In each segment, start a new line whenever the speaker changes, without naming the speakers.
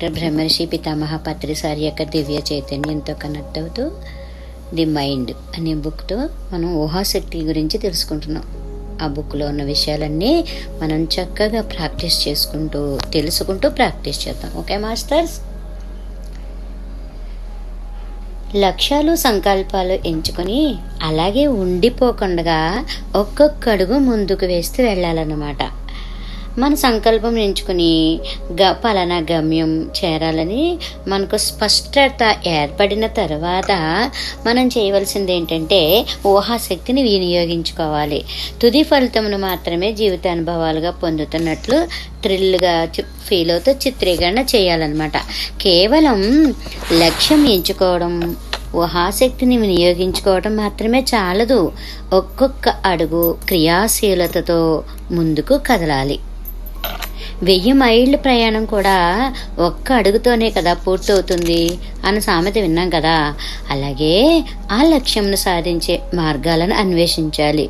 బ్రహ్మర్షి పితామహ పత్రిసారి యొక్క దివ్య చైతన్యంతో కనెక్ట్ అవుతూ ది మైండ్ అనే బుక్తో మనం ఊహాశక్తి గురించి తెలుసుకుంటున్నాం. ఆ బుక్లో ఉన్న విషయాలన్నీ మనం చక్కగా ప్రాక్టీస్ చేసుకుంటూ తెలుసుకుంటూ ప్రాక్టీస్ చేద్దాం. Okay masters? లక్ష్యాలు సంకల్పాలు ఎంచుకొని అలాగే ఉండిపోకుండా ఒక్కొక్క అడుగు ముందుకు వేస్తూ వెళ్ళాలన్నమాట. మన సంకల్పం ఎంచుకుని పలానా గమ్యం చేరాలని మనకు స్పష్టత ఏర్పడిన తర్వాత మనం చేయవలసింది ఏంటంటే ఊహాశక్తిని వినియోగించుకోవాలి. తుది ఫలితమును మాత్రమే జీవితానుభవాలుగా పొందుతున్నట్లు థ్రిల్గా ఫీల్ అవుతూ చిత్రీకరణ చేయాలన్నమాట. కేవలం లక్ష్యం ఎంచుకోవడం, ఊహాశక్తిని వినియోగించుకోవడం మాత్రమే చాలదు. ఒక్కొక్క అడుగు క్రియాశీలతతో ముందుకు కదలాలి. 1000 మైళ్ళ ప్రయాణం కూడా ఒక్క అడుగుతోనే కదా పూర్తవుతుంది అన్న సామెత విన్నాం కదా. అలాగే ఆ లక్ష్యంను సాధించే మార్గాలను అన్వేషించాలి.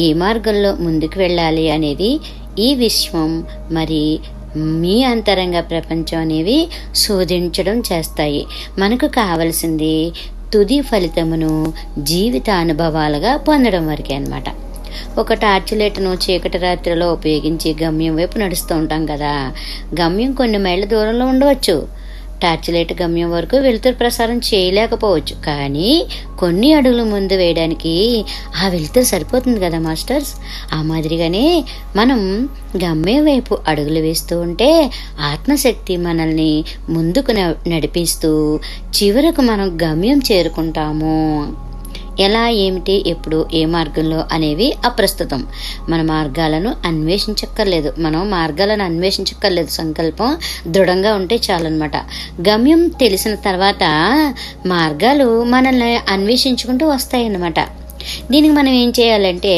ఈ మార్గంలో ముందుకు వెళ్ళాలి అనేది ఈ విశ్వం మరి మీ అంతరంగ ప్రపంచం అనేవి శోధించడం చేస్తాయి. మనకు కావలసింది తుది ఫలితమును జీవిత అనుభవాలుగా పొందడం వరకే అన్నమాట. ఒక టార్చ్ లైట్ను చీకటి రాత్రిలో ఉపయోగించి గమ్యం వైపు నడుస్తూ ఉంటాం కదా. గమ్యం కొన్ని మైళ్ళ దూరంలో ఉండవచ్చు. టార్చ్ లైట్ గమ్యం వరకు వెలుతురు ప్రసారం చేయలేకపోవచ్చు, కానీ కొన్ని అడుగులు ముందు వేయడానికి ఆ వెలుతురు సరిపోతుంది కదా మాస్టర్స్. ఆ మాదిరిగానే మనం గమ్యం వైపు అడుగులు వేస్తూ ఉంటే ఆత్మశక్తి మనల్ని ముందుకు నడిపిస్తూ చివరకు మనం గమ్యం చేరుకుంటాము. ఎలా, ఏమిటి, ఎప్పుడు, ఏ మార్గంలో అనేవి అప్రస్తుతం. మన మార్గాలను అన్వేషించక్కర్లేదు. సంకల్పం దృఢంగా ఉంటే చాలన్నమాట. గమ్యం తెలిసిన తర్వాత మార్గాలు మనల్ని అన్వేషించుకుంటూ వస్తాయన్నమాట. దీనికి మనం ఏం చేయాలంటే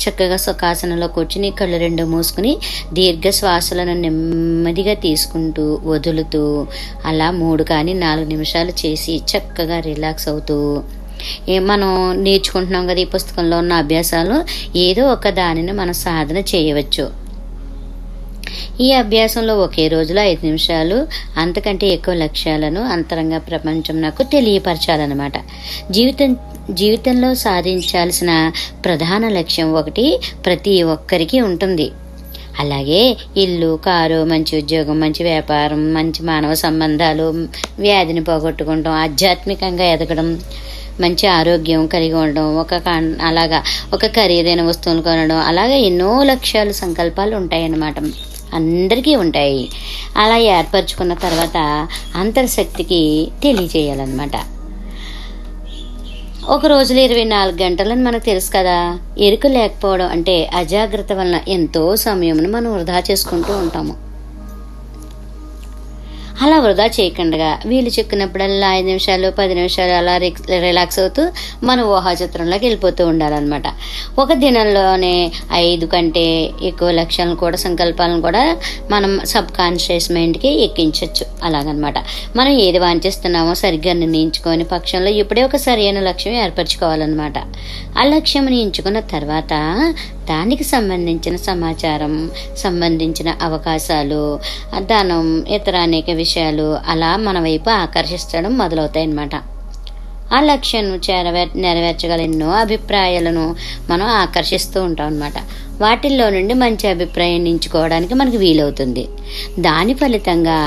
చక్కగా సుఖాసనంలో కూర్చుని కళ్ళు 2 మూసుకుని దీర్ఘ శ్వాసలను నెమ్మదిగా తీసుకుంటూ వదులుతూ అలా 3 కానీ 4 నిమిషాలు చేసి చక్కగా రిలాక్స్ అవుతూ మనం నేర్చుకుంటున్నాం కదా. ఈ పుస్తకంలో ఉన్న అభ్యాసాలు ఏదో ఒక దానిని మనం సాధన చేయవచ్చు. ఈ అభ్యాసంలో ఒకే రోజులో 5 నిమిషాలు అంతకంటే ఎక్కువ లక్ష్యాలను అంతరంగ ప్రపంచం నాకు తెలియపరచాలన్నమాట. జీవితంలో సాధించాల్సిన ప్రధాన లక్ష్యం ఒకటి ప్రతి ఒక్కరికి ఉంటుంది. అలాగే ఇల్లు, కారు, మంచి ఉద్యోగం, మంచి వ్యాపారం, మంచి మానవ సంబంధాలు, వ్యాధిని పోగొట్టుకోవడం, ఆధ్యాత్మికంగా ఎదగడం, మంచి ఆరోగ్యం కలిగి ఉండడం, అలాగా ఒక ఖరీదైన వస్తువులు కొనడం, అలాగే ఎన్నో లక్ష్యాలు, సంకల్పాలు ఉంటాయన్నమాట. అందరికీ ఉంటాయి. అలా ఏర్పరచుకున్న తర్వాత అంతర్శక్తికి తెలియజేయాలన్నమాట. ఒక రోజులో 24 గంటలని మనకు తెలుసు కదా. ఎరుక లేకపోవడం అంటే అజాగ్రత్త వలన ఎంతో సమయమును మనం వృధా చేసుకుంటూ ఉంటాము. అలా వృధా చేయకుండా వీలు చిక్కినప్పుడల్లా 5 నిమిషాలు 10 నిమిషాలు అలా రిలాక్స్ అవుతూ మన ఊహాచిత్రంలోకి వెళ్ళిపోతూ ఉండాలన్నమాట. ఒక దినంలోనే 5 కంటే ఎక్కువ లక్ష్యాలను కూడా, సంకల్పాలను కూడా మనం సబ్ కాన్షియస్ మైండ్కి ఎక్కించవచ్చు. అలాగనమాట. మనం ఏది వాంఛిస్తున్నామో సరిగ్గా నిర్ణయించుకొని పక్షంలో ఇప్పుడే ఒక సరైన లక్ష్యం ఏర్పరచుకోవాలన్నమాట. ఆ లక్ష్యం ఎంచుకున్న తర్వాత దానికి సంబంధించిన సమాచారం, సంబంధించిన అవకాశాలు, ధనం, ఇతర అనేక విషయాలు అలా మన వైపు ఆకర్షించడం మొదలవుతాయన్నమాట. ఆ లక్ష్యాన్ని నెరవేర్చగల ఎన్నో అభిప్రాయాలను మనం ఆకర్షిస్తూ ఉంటాం అన్నమాట. వాటిల్లో నుండి మంచి అభిప్రాయాన్ని ఎంచుకోవడానికి మనకు వీలవుతుంది. దాని ఫలితంగా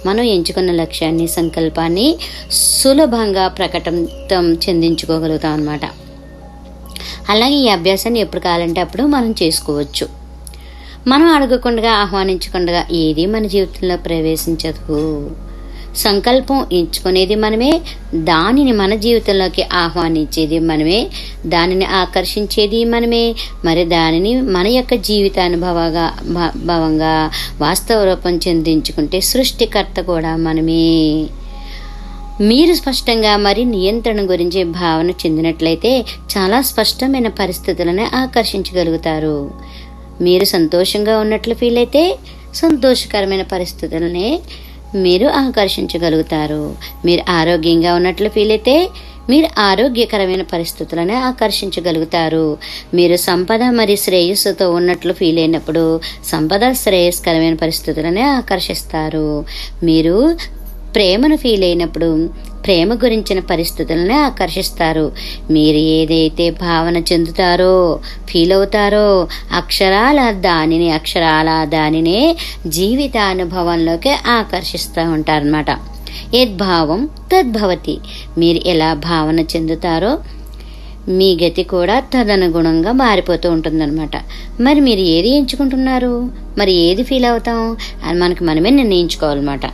మనం ఎంచుకున్న లక్ష్యాన్ని, సంకల్పాన్ని సులభంగా ప్రకటన చెందించుకోగలుగుతాం అన్నమాట. అలాగే ఈ అభ్యాసాన్ని ఎప్పుడు కావాలంటే అప్పుడు మనం చేసుకోవచ్చు. మనం అడగకుండా, ఆహ్వానించకుండా ఏది మన జీవితంలో ప్రవేశించదు. సంకల్పం ఎంచుకునేది మనమే, దానిని మన జీవితంలోకి ఆహ్వానించేది మనమే, దానిని ఆకర్షించేది మనమే, మరి దానిని మన యొక్క జీవితానుభవంగా వాస్తవ రూపం చెందించుకుంటే సృష్టికర్త కూడా మనమే. మీరు స్పష్టంగా మరి నియంత్రణ గురించి భావన చెందినట్లయితే చాలా స్పష్టమైన పరిస్థితులను ఆకర్షించగలుగుతారు. మీరు సంతోషంగా ఉన్నట్లు ఫీల్ అయితే సంతోషకరమైన పరిస్థితులనే మీరు ఆకర్షించగలుగుతారు. మీరు ఆరోగ్యంగా ఉన్నట్లు ఫీల్ అయితే మీరు ఆరోగ్యకరమైన పరిస్థితులను ఆకర్షించగలుగుతారు. మీరు సంపద మరియు శ్రేయస్సుతో ఉన్నట్లు ఫీల్ అయినప్పుడు సంపద, శ్రేయస్కరమైన పరిస్థితులనే ఆకర్షిస్తారు. మీరు ప్రేమను ఫీల్ అయినప్పుడు ప్రేమ గురించిన పరిస్థితులనే ఆకర్షిస్తారు. మీరు ఏదైతే భావన చెందుతారో, ఫీల్ అవుతారో అక్షరాల దానినే జీవితానుభవంలోకి ఆకర్షిస్తూ ఉంటారనమాట. యద్భావం తద్భవతి. మీరు ఎలా భావన చెందుతారో మీ గతి కూడా తదనుగుణంగా మారిపోతూ ఉంటుందన్నమాట. మరి మీరు ఏది ఎంచుకుంటున్నారు, మరి ఏది ఫీల్ అవుతాం అని మనకు మనమే నిర్ణయించుకోవాలన్నమాట.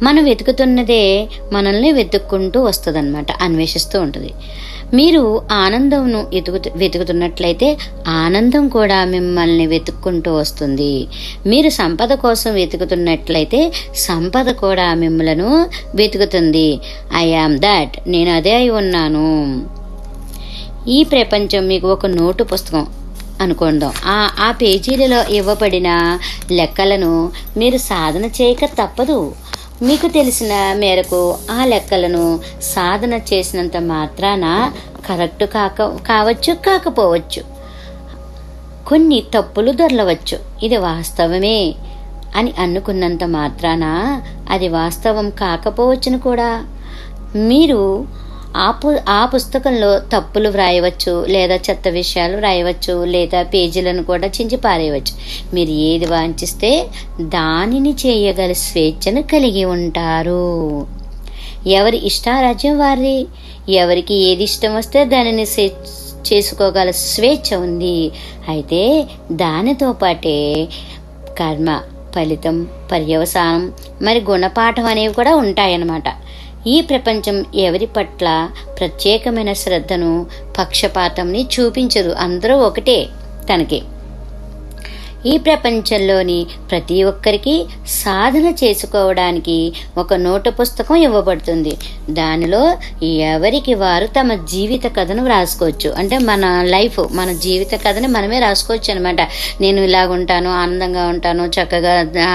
మనం వెతుకుతున్నదే మనల్ని వెతుక్కుంటూ వస్తుందన్నమాట, అన్వేషిస్తూ ఉంటుంది. మీరు ఆనందంను వెతుకుతున్నట్లయితే ఆనందం కూడా మిమ్మల్ని వెతుక్కుంటూ వస్తుంది. మీరు సంపద కోసం వెతుకుతున్నట్లయితే సంపద కూడా మిమ్మలను వెతుకుతుంది. ఐ యామ్ దాట్, నేను అదే అయి ఉన్నాను. ఈ ప్రపంచం మీకు ఒక నోటు పుస్తకం అనుకుందాం. ఆ పేజీలలో ఇవ్వబడిన లెక్కలను మీరు సాధన చేయక తప్పదు. మీకు తెలిసిన మేరకు ఆ లెక్కలను సాధన చేసినంత మాత్రాన కరెక్ట్ కావచ్చు, కాకపోవచ్చు. కొన్ని తప్పులు దొరలవచ్చు. ఇది వాస్తవమే అని అనుకున్నంత మాత్రాన అది వాస్తవం కాకపోవచ్చును కూడా. మీరు ఆ పుస్తకంలో తప్పులు వ్రాయవచ్చు, లేదా చెత్త విషయాలు వ్రాయవచ్చు, లేదా పేజీలను కూడా చించి పారేయవచ్చు. మీరు ఏది వాంఛిస్తే దానిని చేయగల స్వేచ్ఛను కలిగి ఉంటారు. ఎవరి ఇష్టారాజ్యం వారిది. ఎవరికి ఏది ఇష్టం వస్తే దానిని చేసుకోగల స్వేచ్ఛ ఉంది. అయితే దానితో పాటే కర్మ, ఫలితం, పర్యవసానం, మరి గుణపాఠం అనేవి కూడా ఉంటాయన్నమాట. ఈ ప్రపంచం ఎవరి పట్ల ప్రత్యేకమైన శ్రద్ధను, పక్షపాతంని చూపించదు. అందరూ ఒకటే తనకి. ఈ ప్రపంచంలోని ప్రతి ఒక్కరికి సాధన చేసుకోవడానికి ఒక నోటు పుస్తకం ఇవ్వబడుతుంది. దానిలో ఎవరికి వారు తమ జీవిత కథను రాసుకోవచ్చు. అంటే మన జీవిత కథని మనమే రాసుకోవచ్చు అనమాట. నేను ఇలాగుంటాను, ఆనందంగా ఉంటాను, చక్కగా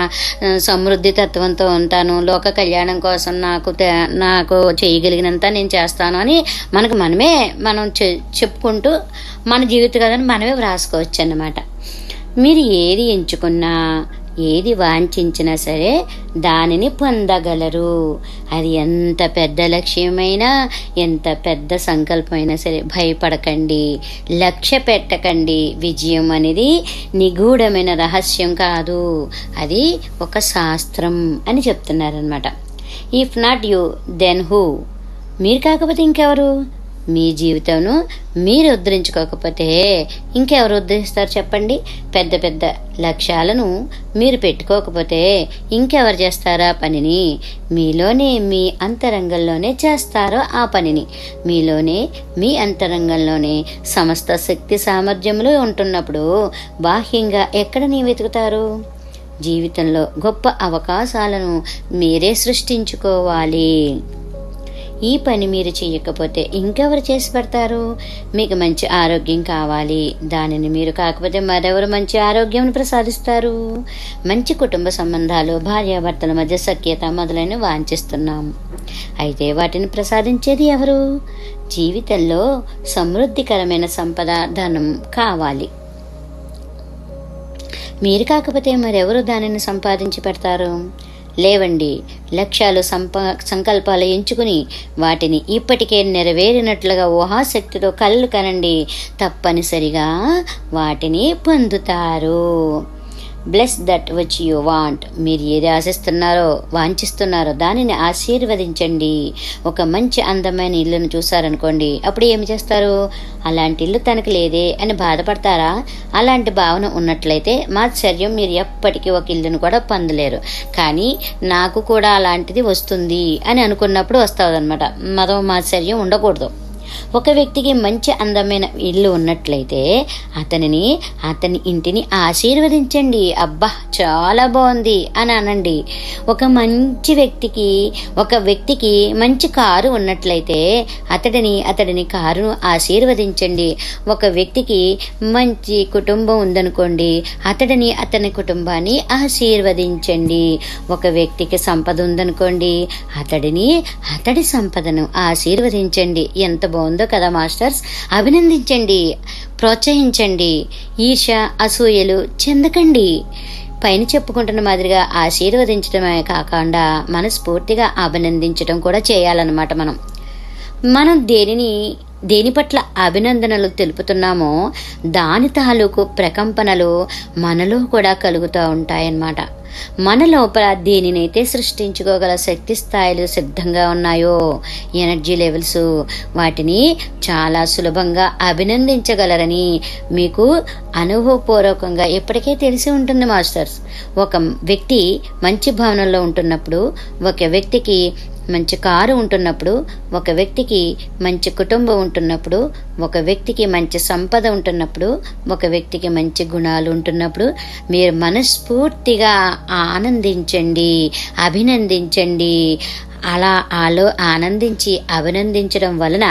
సమృద్ధి తత్వంతో ఉంటాను, లోక కళ్యాణం కోసం నాకు చేయగలిగినంత నేను చేస్తాను అని మనం చెప్పుకుంటూ మన జీవిత కథను మనమే రాసుకోవచ్చు అన్నమాట. మీరు ఏది ఎంచుకున్నా, ఏది వాంఛించినా సరే దానిని పొందగలరు. అది ఎంత పెద్ద లక్ష్యమైనా, ఎంత పెద్ద సంకల్పమైనా సరే భయపడకండి, లక్ష్య పెట్టకండి. విజయం అనేది నిగూఢమైన రహస్యం కాదు, అది ఒక శాస్త్రం అని చెప్తున్నారనమాట. If not you then who? మీరు కాకపోతే ఇంకెవరు? మీ జీవితంను మీరు ఉద్ధరించుకోకపోతే ఇంకెవరు ఉద్ధరిస్తారు చెప్పండి? పెద్ద పెద్ద లక్ష్యాలను మీరు పెట్టుకోకపోతే ఇంకెవరు చేస్తారో ఆ పనిని? మీలోనే, మీ అంతరంగంలోనే చేస్తారో ఆ పనిని. మీలోనే, మీ అంతరంగంలోనే సమస్త శక్తి సామర్థ్యములు ఉంటున్నప్పుడు బాహ్యంగా ఎక్కడ నీ వెతుకుతారు? జీవితంలో గొప్ప అవకాశాలను మీరే సృష్టించుకోవాలి. ఈ పని మీరు చేయకపోతే ఇంకెవరు చేసి పెడతారు? మీకు మంచి ఆరోగ్యం కావాలి, దానిని మీరు కాకపోతే మరెవరు మంచి ఆరోగ్యం ప్రసాదిస్తారు? మంచి కుటుంబ సంబంధాలు, భార్యాభర్తల మధ్య సఖ్యత మొదలైనవి వాంఛిస్తున్నాం. అయితే వాటిని ప్రసాదించేది ఎవరు? జీవితంలో సమృద్ధికరమైన సంపద, ధనం కావాలి. మీరు కాకపోతే మరెవరు దానిని సంపాదించి పెడతారు? లేవండి, లక్ష్యాలు, సంకల్పాలు ఎంచుకుని వాటిని ఇప్పటికే నెరవేరినట్లుగా ఊహాశక్తితో కళ్ళు కనండి. తప్పనిసరిగా వాటిని పొందుతారు. Bless that which you want. మీరు ఏది ఆశిస్తున్నారో, వాంఛిస్తున్నారో దానిని ఆశీర్వదించండి. ఒక మంచి అందమైన ఇల్లును చూసారనుకోండి, అప్పుడు ఏమి చేస్తారు? అలాంటి ఇల్లు తనకు లేదే అని బాధపడతారా? అలాంటి భావన ఉన్నట్లయితే మాత్సర్యం, మీరు ఎప్పటికీ ఒక ఇల్లును కూడా పొందలేరు. కానీ నాకు కూడా అలాంటిది వస్తుంది అని అనుకున్నప్పుడు వస్తుంది అనమాట. మాత్సర్యం ఉండకూడదు. ఒక వ్యక్తికి మంచి అందమైన ఇల్లు ఉన్నట్లయితే అతని ఇంటిని ఆశీర్వదించండి. అబ్బా చాలా బాగుంది అని అనండి. ఒక వ్యక్తికి మంచి కారు ఉన్నట్లయితే అతడిని కారును ఆశీర్వదించండి. ఒక వ్యక్తికి మంచి కుటుంబం ఉందనుకోండి, అతని కుటుంబాన్ని ఆశీర్వదించండి. ఒక వ్యక్తికి సంపద ఉందనుకోండి, అతడి సంపదను ఆశీర్వదించండి. ఎంత బాగుందో కదా మాస్టర్స్! అభినందించండి, ప్రోత్సహించండి. ఈర్ష్య, అసూయలు చెందకండి. పైన చెప్పుకుంటున్న మాదిరిగా ఆశీర్వదించడమే కాకుండా మనస్ఫూర్తిగా అభినందించడం కూడా చేయాలన్నమాట. మనం దేని పట్ల అభినందనలు తెలుపుతున్నామో దాని తాలూకు ప్రకంపనలు మనలో కూడా కలుగుతూ ఉంటాయన్నమాట. మన లోపల దేనినైతే సృష్టించుకోగల శక్తి స్థాయిలు సిద్ధంగా ఉన్నాయో, ఎనర్జీ లెవెల్స్, వాటిని చాలా సులభంగా అభినందించగలరని మీకు అనుభవపూర్వకంగా ఎప్పటికే తెలిసి ఉంటుంది మాస్టర్స్. ఒక వ్యక్తి మంచి భావనలో ఉంటున్నప్పుడు, ఒక వ్యక్తికి మంచి కారు ఉంటున్నప్పుడు, ఒక వ్యక్తికి మంచి కుటుంబం ఉంటున్నప్పుడు, ఒక వ్యక్తికి మంచి సంపద ఉంటున్నప్పుడు, ఒక వ్యక్తికి మంచి గుణాలు ఉంటున్నప్పుడు మీరు మనస్ఫూర్తిగా ఆనందించండి, అభినందించండి. అలా ఆనందించి అభినందించడం వలన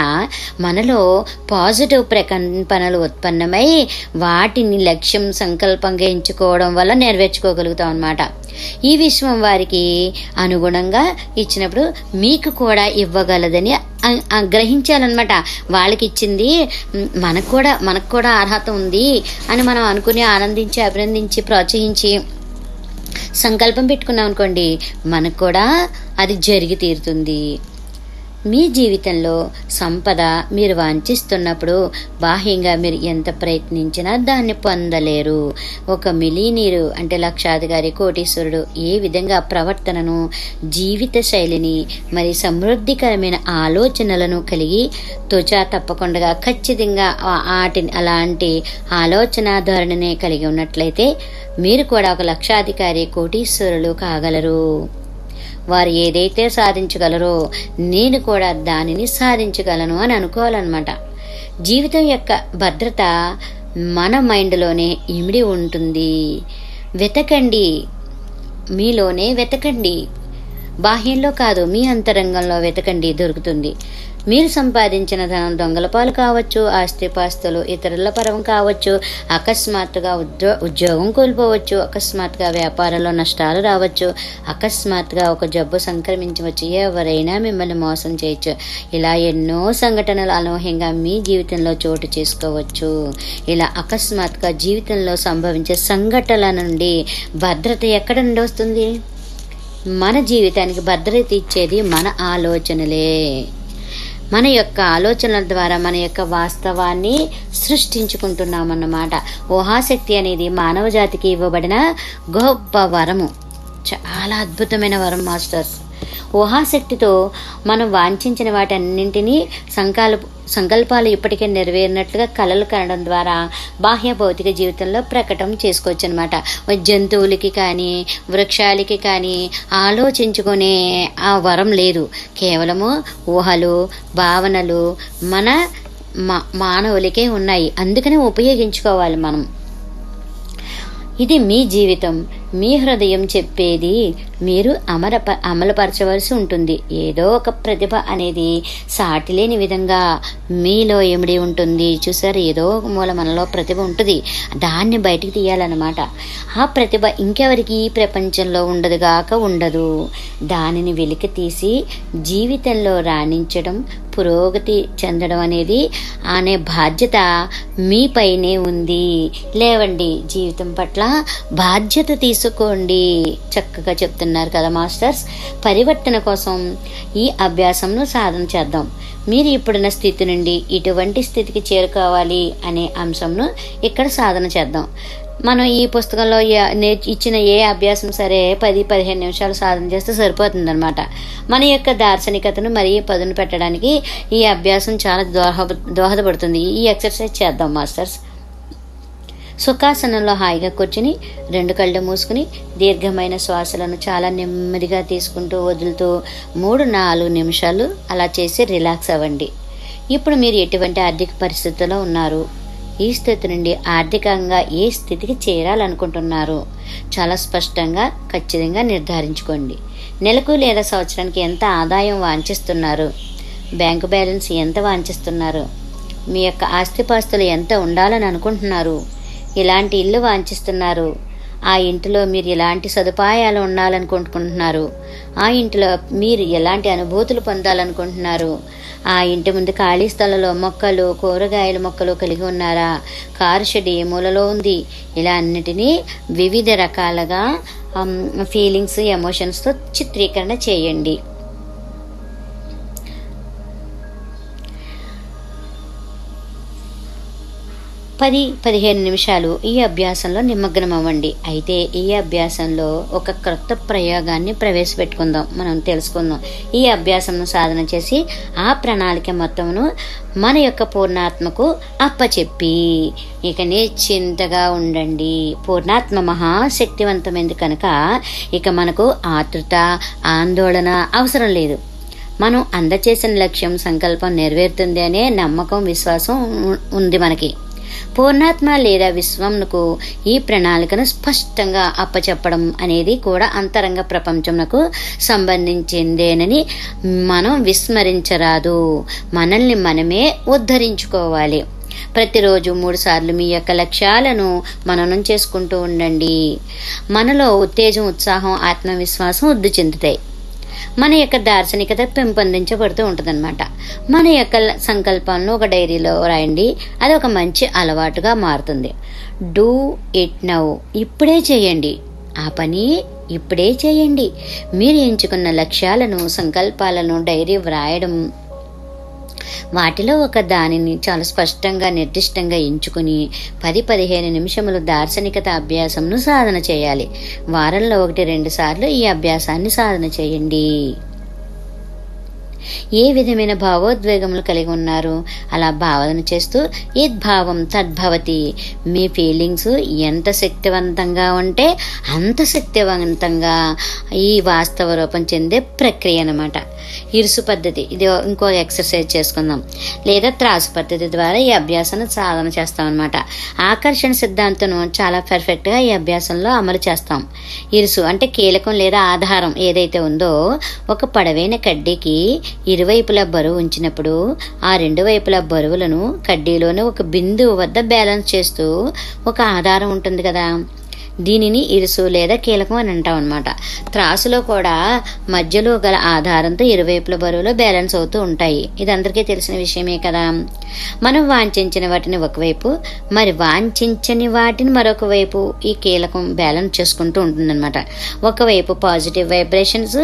మనలో పాజిటివ్ ప్రకంపనలు ఉత్పన్నమై వాటిని లక్ష్యం సంకల్పంగా ఎంచుకోవడం వల్ల నెరవేర్చుకోగలుగుతాం అన్నమాట. ఈ విశ్వం వారికి అనుగుణంగా ఇచ్చినప్పుడు మీకు కూడా ఇవ్వగలదని గ్రహించాలన్నమాట. వాళ్ళకి ఇచ్చింది మనకు కూడా అర్హత ఉంది అని మనం అనుకుని ఆనందించి అభినందించి ప్రోత్సహించి సంకల్పం పెట్టుకున్నాం అనుకోండి, మనకు కూడా అది జరిగి తీరుతుంది. మీ జీవితంలో సంపద మీరు వాంఛిస్తున్నప్పుడు బాహ్యంగా మీరు ఎంత ప్రయత్నించినా దాన్ని పొందలేరు. ఒక మిలీనీరు అంటే లక్షాధికారి, కోటీశ్వరుడు ఏ విధంగా ప్రవర్తనను, జీవిత శైలిని, మరి సమృద్ధికరమైన ఆలోచనలను కలిగి తుచా తప్పకుండా ఖచ్చితంగా అలాంటి ఆలోచన ధోరణినే కలిగి ఉన్నట్లయితే మీరు కూడా ఒక లక్షాధికారి, కోటీశ్వరులు కాగలరు. వారు ఏదైతే సాధించగలరో నేను కూడా దానిని సాధించగలను అని అనుకోవాలన్నమాట. జీవితం యొక్క భద్రత మన మైండ్లోనే ఇమిడి ఉంటుంది. వెతకండి, మీలోనే వెతకండి, బాహ్యంలో కాదు, మీ అంతరంగంలో వెతకండి, దొరుకుతుంది. మీరు సంపాదించిన ధనం దొంగల పాలు కావచ్చు, ఆస్తిపాస్తులు ఇతరుల పరం కావచ్చు, అకస్మాత్తుగా ఉద్యోగం కోల్పోవచ్చు, అకస్మాత్తుగా వ్యాపారంలో నష్టాలు రావచ్చు, అకస్మాత్తుగా ఒక జబ్బు సంక్రమించవచ్చు, ఎవరైనా మిమ్మల్ని మోసం చేయొచ్చు. ఇలా ఎన్నో సంఘటనలు అనూహ్యంగా మీ జీవితంలో చోటు చేసుకోవచ్చు. ఇలా అకస్మాత్తుగా జీవితంలో సంభవించే సంఘటనల నుండి భద్రత ఎక్కడ నుండి వస్తుంది? మన జీవితానికి భద్రత ఇచ్చేది మన ఆలోచనలే. మన యొక్క ఆలోచనల ద్వారా మన యొక్క వాస్తవాన్ని సృష్టించుకుంటున్నామన్నమాట. ఊహాశక్తి అనేది మానవ జాతికి ఇవ్వబడిన గొప్ప వరము, చాలా అద్భుతమైన వరం మాస్టర్స్. ఊహాశక్తితో మనం వాంఛించిన వాటన్నింటినీ సంకల్పాలు ఇప్పటికే నెరవేరినట్లుగా కలలు కనడం ద్వారా బాహ్య భౌతిక జీవితంలో ప్రకటన చేసుకోవచ్చు అనమాట. జంతువులకి కానీ వృక్షాలకి కానీ ఆలోచించుకునే ఆ వరం లేదు. కేవలము ఊహలు, భావనలు మన మానవులకే ఉన్నాయి. అందుకనే ఉపయోగించుకోవాలి మనం. ఇది మీ జీవితం, మీ హృదయం చెప్పేది మీరు అమలుపరచవలసి ఉంటుంది. ఏదో ఒక ప్రతిభ అనేది సాటిలేని విధంగా మీలో ఇమిడి ఉంటుంది. చూసారు, ఏదో ఒక మూల మనలో ప్రతిభ ఉంటుంది, దాన్ని బయటికి తీయాలన్నమాట. ఆ ప్రతిభ ఇంకెవరికి ఈ ప్రపంచంలో ఉండదు. దానిని వెలికి తీసి జీవితంలో రాణించడం, పురోగతి చెందడం అనే బాధ్యత మీపైనే ఉంది. లేవండి, జీవితం పట్ల బాధ్యత తీసుకోండి. చక్కగా చెప్తున్నారు కదా మాస్టర్స్. పరివర్తన కోసం ఈ అభ్యాసంను సాధన చేద్దాం. మీరు ఇప్పుడున్న స్థితి నుండి ఇటువంటి స్థితికి చేరుకోవాలి అనే అంశంను ఇక్కడ సాధన చేద్దాం. మనం ఈ పుస్తకంలో ఇచ్చిన ఏ అభ్యాసం సరే 10-15 నిమిషాలు సాధన చేస్తే సరిపోతుందన్నమాట. మన యొక్క దార్శనికతను మరీ పదును పెట్టడానికి ఈ అభ్యాసం చాలా దోహదపడుతుంది. ఈ ఎక్సర్సైజ్ చేద్దాం మాస్టర్స్. సుఖాసనంలో హాయిగా కూర్చుని 2 కళ్ళు మూసుకుని దీర్ఘమైన శ్వాసలను చాలా నెమ్మదిగా తీసుకుంటూ వదులుతూ 3-4 నిమిషాలు అలా చేసి రిలాక్స్ అవ్వండి. ఇప్పుడు మీరు ఎటువంటి ఆర్థిక పరిస్థితుల్లో ఉన్నారు? ఈ స్థితి నుండి ఆర్థికంగా ఏ స్థితికి చేరాలనుకుంటున్నారు? చాలా స్పష్టంగా ఖచ్చితంగా నిర్ధారించుకోండి. నెలకు లేదా సంవత్సరానికి ఎంత ఆదాయం వాంఛిస్తున్నారు? బ్యాంకు బ్యాలెన్స్ ఎంత వాంఛిస్తున్నారు? మీ యొక్క ఆస్తిపాస్తులు ఎంత ఉండాలని అనుకుంటున్నారు? ఇలాంటి ఇల్లు వాంఛిస్తున్నారు? ఆ ఇంటిలో మీరు ఎలాంటి సదుపాయాలు ఉండాలనుకుంటున్నారు, ఆ ఇంటిలో మీరు ఎలాంటి అనుభూతులు పొందాలనుకుంటున్నారు, ఆ ఇంటి ముందు ఖాళీ స్థలంలో మొక్కలు, కూరగాయల మొక్కలు కలిగి ఉన్నారా, కారు షెడ్ ఏ మూలలో ఉంది, ఇలా అన్నిటినీ వివిధ రకాలుగా ఫీలింగ్స్, ఎమోషన్స్తో చిత్రీకరణ చేయండి. 10-15 నిమిషాలు ఈ అభ్యాసంలో నిమగ్నం అవ్వండి. అయితే ఈ అభ్యాసంలో ఒక క్రొత్త ప్రయోగాన్ని ప్రవేశపెట్టుకుందాం, మనం తెలుసుకుందాం. ఈ అభ్యాసంను సాధన చేసి ఆ ప్రణాళిక మొత్తమును మన యొక్క పూర్ణాత్మకు అప్పచెప్పి ఇక నిశ్చింతగా ఉండండి. పూర్ణాత్మ మహాశక్తివంతమైంది కనుక ఇక మనకు ఆతృత, ఆందోళన అవసరం లేదు. మనం అందచేసిన లక్ష్యం, సంకల్పం నెరవేరుతుంది అనే నమ్మకం, విశ్వాసం ఉంది మనకి. పూర్ణాత్మ లేదా విశ్వంకు ఈ ప్రణాళికను స్పష్టంగా అప్పచెప్పడం అనేది కూడా అంతరంగ ప్రపంచంకు సంబంధించిందేనని మనం విస్మరించరాదు. మనల్ని మనమే ఉద్ధరించుకోవాలి. ప్రతిరోజు 3 సార్లు మీ యొక్క లక్ష్యాలను మననం చేసుకుంటూ ఉండండి. మనలో ఉత్తేజం, ఉత్సాహం, ఆత్మవిశ్వాసం వృద్ధి చెందుతాయి. మన యొక్క దార్శనికత పెంపొందించబడుతూ ఉంటుందన్నమాట. మన యొక్క సంకల్పాలను ఒక డైరీలో రాయండి. అది ఒక మంచి అలవాటుగా మారుతుంది. డూ ఇట్ నౌ, ఇప్పుడే చేయండి. ఆ పని ఇప్పుడే చేయండి. మీరు ఎంచుకున్న లక్ష్యాలను, సంకల్పాలను డైరీ వ్రాయడం, వాటిలో ఒక దానిని చాలా స్పష్టంగా, నిర్దిష్టంగా ఎంచుకుని 10-15 నిమిషములు దార్శనికత అభ్యాసంను సాధన చేయాలి. వారంలో 1-2 సార్లు ఈ అభ్యాసాన్ని సాధన చేయండి. ఏ విధమైన భావోద్వేగములు కలిగి ఉన్నారు అలా భావన చేస్తూ యద్భావం తద్భవతి. మీ ఫీలింగ్స్ ఎంత శక్తివంతంగా ఉంటే అంత శక్తివంతంగా ఈ వాస్తవ రూపం చెందే ప్రక్రియ అన్నమాట. ఇరుసు పద్ధతి, ఇది ఇంకో ఎక్సర్సైజ్ చేసుకుందాం. లేదా త్రాసు పద్ధతి ద్వారా ఈ అభ్యాసాన్ని సాధన చేస్తాం అనమాట. ఆకర్షణ సిద్ధాంతం చాలా పర్ఫెక్ట్గా ఈ అభ్యాసంలో అమలు చేస్తాం. ఇరుసు అంటే కీలకం లేదా ఆధారం ఏదైతే ఉందో, ఒక పొడవైన కడ్డీకి ఇరువైపులా బరువు ఉంచినప్పుడు ఆ 2 వైపులా బరువులను కడ్డీలోనే ఒక బిందువు వద్ద బ్యాలెన్స్ చేస్తూ ఒక ఆధారం ఉంటుంది కదా, దీనిని ఇరుసు లేదా కీలకం అని అంటాం అనమాట. త్రాసులో కూడా మధ్యలో గల ఆధారంతో ఇరువైపుల బరువులో బ్యాలెన్స్ అవుతూ ఉంటాయి. ఇది అందరికీ తెలిసిన విషయమే కదా. మనం వాంఛించిన వాటిని ఒకవైపు, మరి వాంఛించని వాటిని మరొక వైపు ఈ కీలకం బ్యాలెన్స్ చేసుకుంటూ ఉంటుందన్నమాట. ఒకవైపు పాజిటివ్ వైబ్రేషన్స్,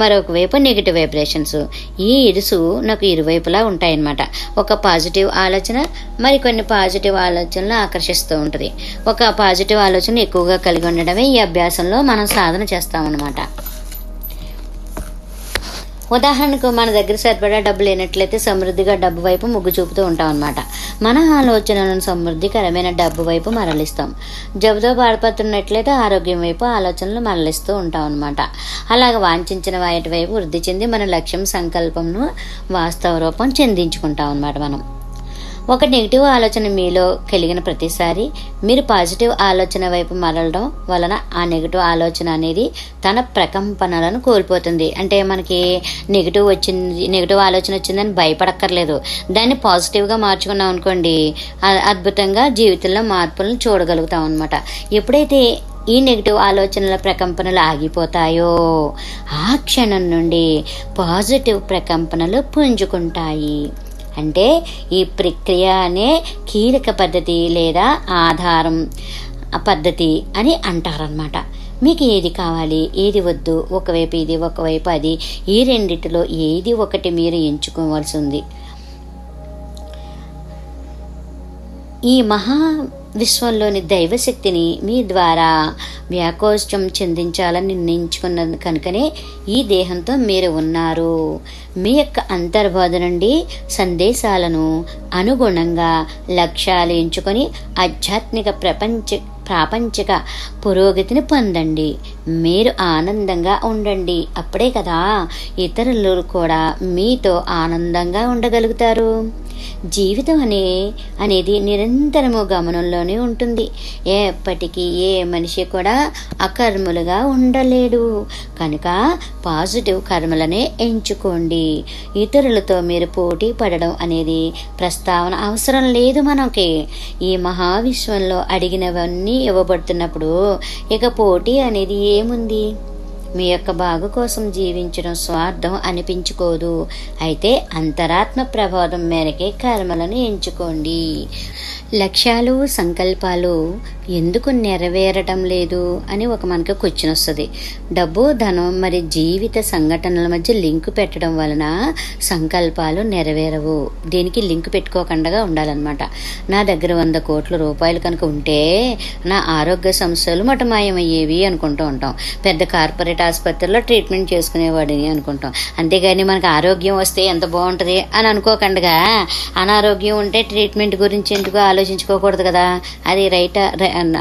మరొక వైపు నెగిటివ్ వైబ్రేషన్స్. ఈ ఇరుసు నాకు ఇరువైపులా ఉంటాయన్నమాట. ఒక పాజిటివ్ ఆలోచన మరికొన్ని పాజిటివ్ ఆలోచనలు ఆకర్షిస్తూ ఉంటుంది. ఒక పాజిటివ్ ఆలోచన ఎక్కువగా కలిగి ఉండడమే ఈ అభ్యాసంలో మనం సాధన చేస్తామన్నమాట. ఉదాహరణకు మన దగ్గర సరిపడా డబ్బు లేనట్లయితే సమృద్ధిగా డబ్బు వైపు మొగ్గు చూపుతూ ఉంటాం అనమాట. మన ఆలోచనలను సమృద్ధికరమైన డబ్బు వైపు మరలిస్తాం. జబ్బుతో బాధపడుతున్నట్లయితే ఆరోగ్యం వైపు ఆలోచనలు మరలిస్తూ ఉంటాం అనమాట. అలాగ వాంఛించిన వాటి వైపు వృద్ధి చెంది మన లక్ష్యం, సంకల్పంను వాస్తవ రూపం చెందించుకుంటాం అనమాట. మనం ఒక నెగిటివ్ ఆలోచన మీలో కలిగిన ప్రతిసారి మీరు పాజిటివ్ ఆలోచన వైపు మరలడం వలన ఆ నెగిటివ్ ఆలోచన అనేది తన ప్రకంపనలను కోల్పోతుంది. అంటే మనకి నెగిటివ్ ఆలోచన వచ్చిందని భయపడక్కర్లేదు. దాన్ని పాజిటివ్గా మార్చుకున్నాం అనుకోండి, అద్భుతంగా జీవితంలో మార్పులను చూడగలుగుతాం అనమాట. ఎప్పుడైతే ఈ నెగిటివ్ ఆలోచనల ప్రకంపనలు ఆగిపోతాయో ఆ క్షణం నుండి పాజిటివ్ ప్రకంపనలు పుంజుకుంటాయి. అంటే ఈ ప్రక్రియ అనే కీలక పద్ధతి లేదా ఆధారం పద్ధతి అని అంటారనమాట. మీకు ఏది కావాలి, ఏది వద్దు, ఒకవైపు ఇది, ఒకవైపు అది, ఈ రెండిటిలో ఏది ఒకటి మీరు ఎంచుకోవాల్సి ఉంది. ఈ మహా విశ్వంలోని దైవశక్తిని మీ ద్వారా వ్యాకోష్టం చెందించాలని నిర్ణయించుకున్నది కనుకనే ఈ దేహంతో మీరు ఉన్నారు. మీ యొక్క అంతర్బోధ నుండి సందేశాలను అనుగుణంగా లక్ష్యాలు ఎంచుకొని ఆధ్యాత్మిక ప్రాపంచిక పురోగతిని పొందండి. మీరు ఆనందంగా ఉండండి. అప్పుడే కదా ఇతరులు కూడా మీతో ఆనందంగా ఉండగలుగుతారు. జీవితం అనేది నిరంతరము గమనంలోనే ఉంటుంది. ఎప్పటికీ ఏ మనిషి కూడా అకర్మలుగా ఉండలేడు. కనుక పాజిటివ్ కర్మలనే ఎంచుకోండి. ఇతరులతో మీరు పోటీ పడడం అనేది ప్రస్తావన అవసరం లేదు మనకి. ఈ మహావిశ్వంలో అడిగినవన్నీ ఇవ్వబడుతున్నప్పుడు ఇక పోటీ అనేది ఏముంది? మీ యొక్క బాగు కోసం జీవించడం స్వార్థం అనిపించుకోదు. అయితే అంతరాత్మ ప్రబోధం మేరకే కర్మలను ఎంచుకోండి. లక్ష్యాలు సంకల్పాలు ఎందుకు నెరవేరటం లేదు అని మనకు క్వశ్చన్ వస్తుంది. డబ్బు ధనం మరి జీవిత సంఘటనల మధ్య లింకు పెట్టడం వలన సంకల్పాలు నెరవేరవు. దీనికి లింక్ పెట్టుకోకుండా ఉండాలన్నమాట. నా దగ్గర 100 కోట్ల రూపాయలు కనుక ఉంటే నా ఆరోగ్య సమస్యలు మటమాయమయ్యేవి అనుకుంటూ ఉంటాం. పెద్ద కార్పొరేట్ ఆసుపత్రిలో ట్రీట్మెంట్ చేసుకునేవాడిని అనుకుంటాం. అంతేగాని మనకు ఆరోగ్యం వస్తే ఎంత బాగుంటుంది అని అనుకోకుండా అనారోగ్యం ఉంటే ట్రీట్మెంట్ గురించి ఎందుకు ఆలోచించుకోకూడదు కదా. అది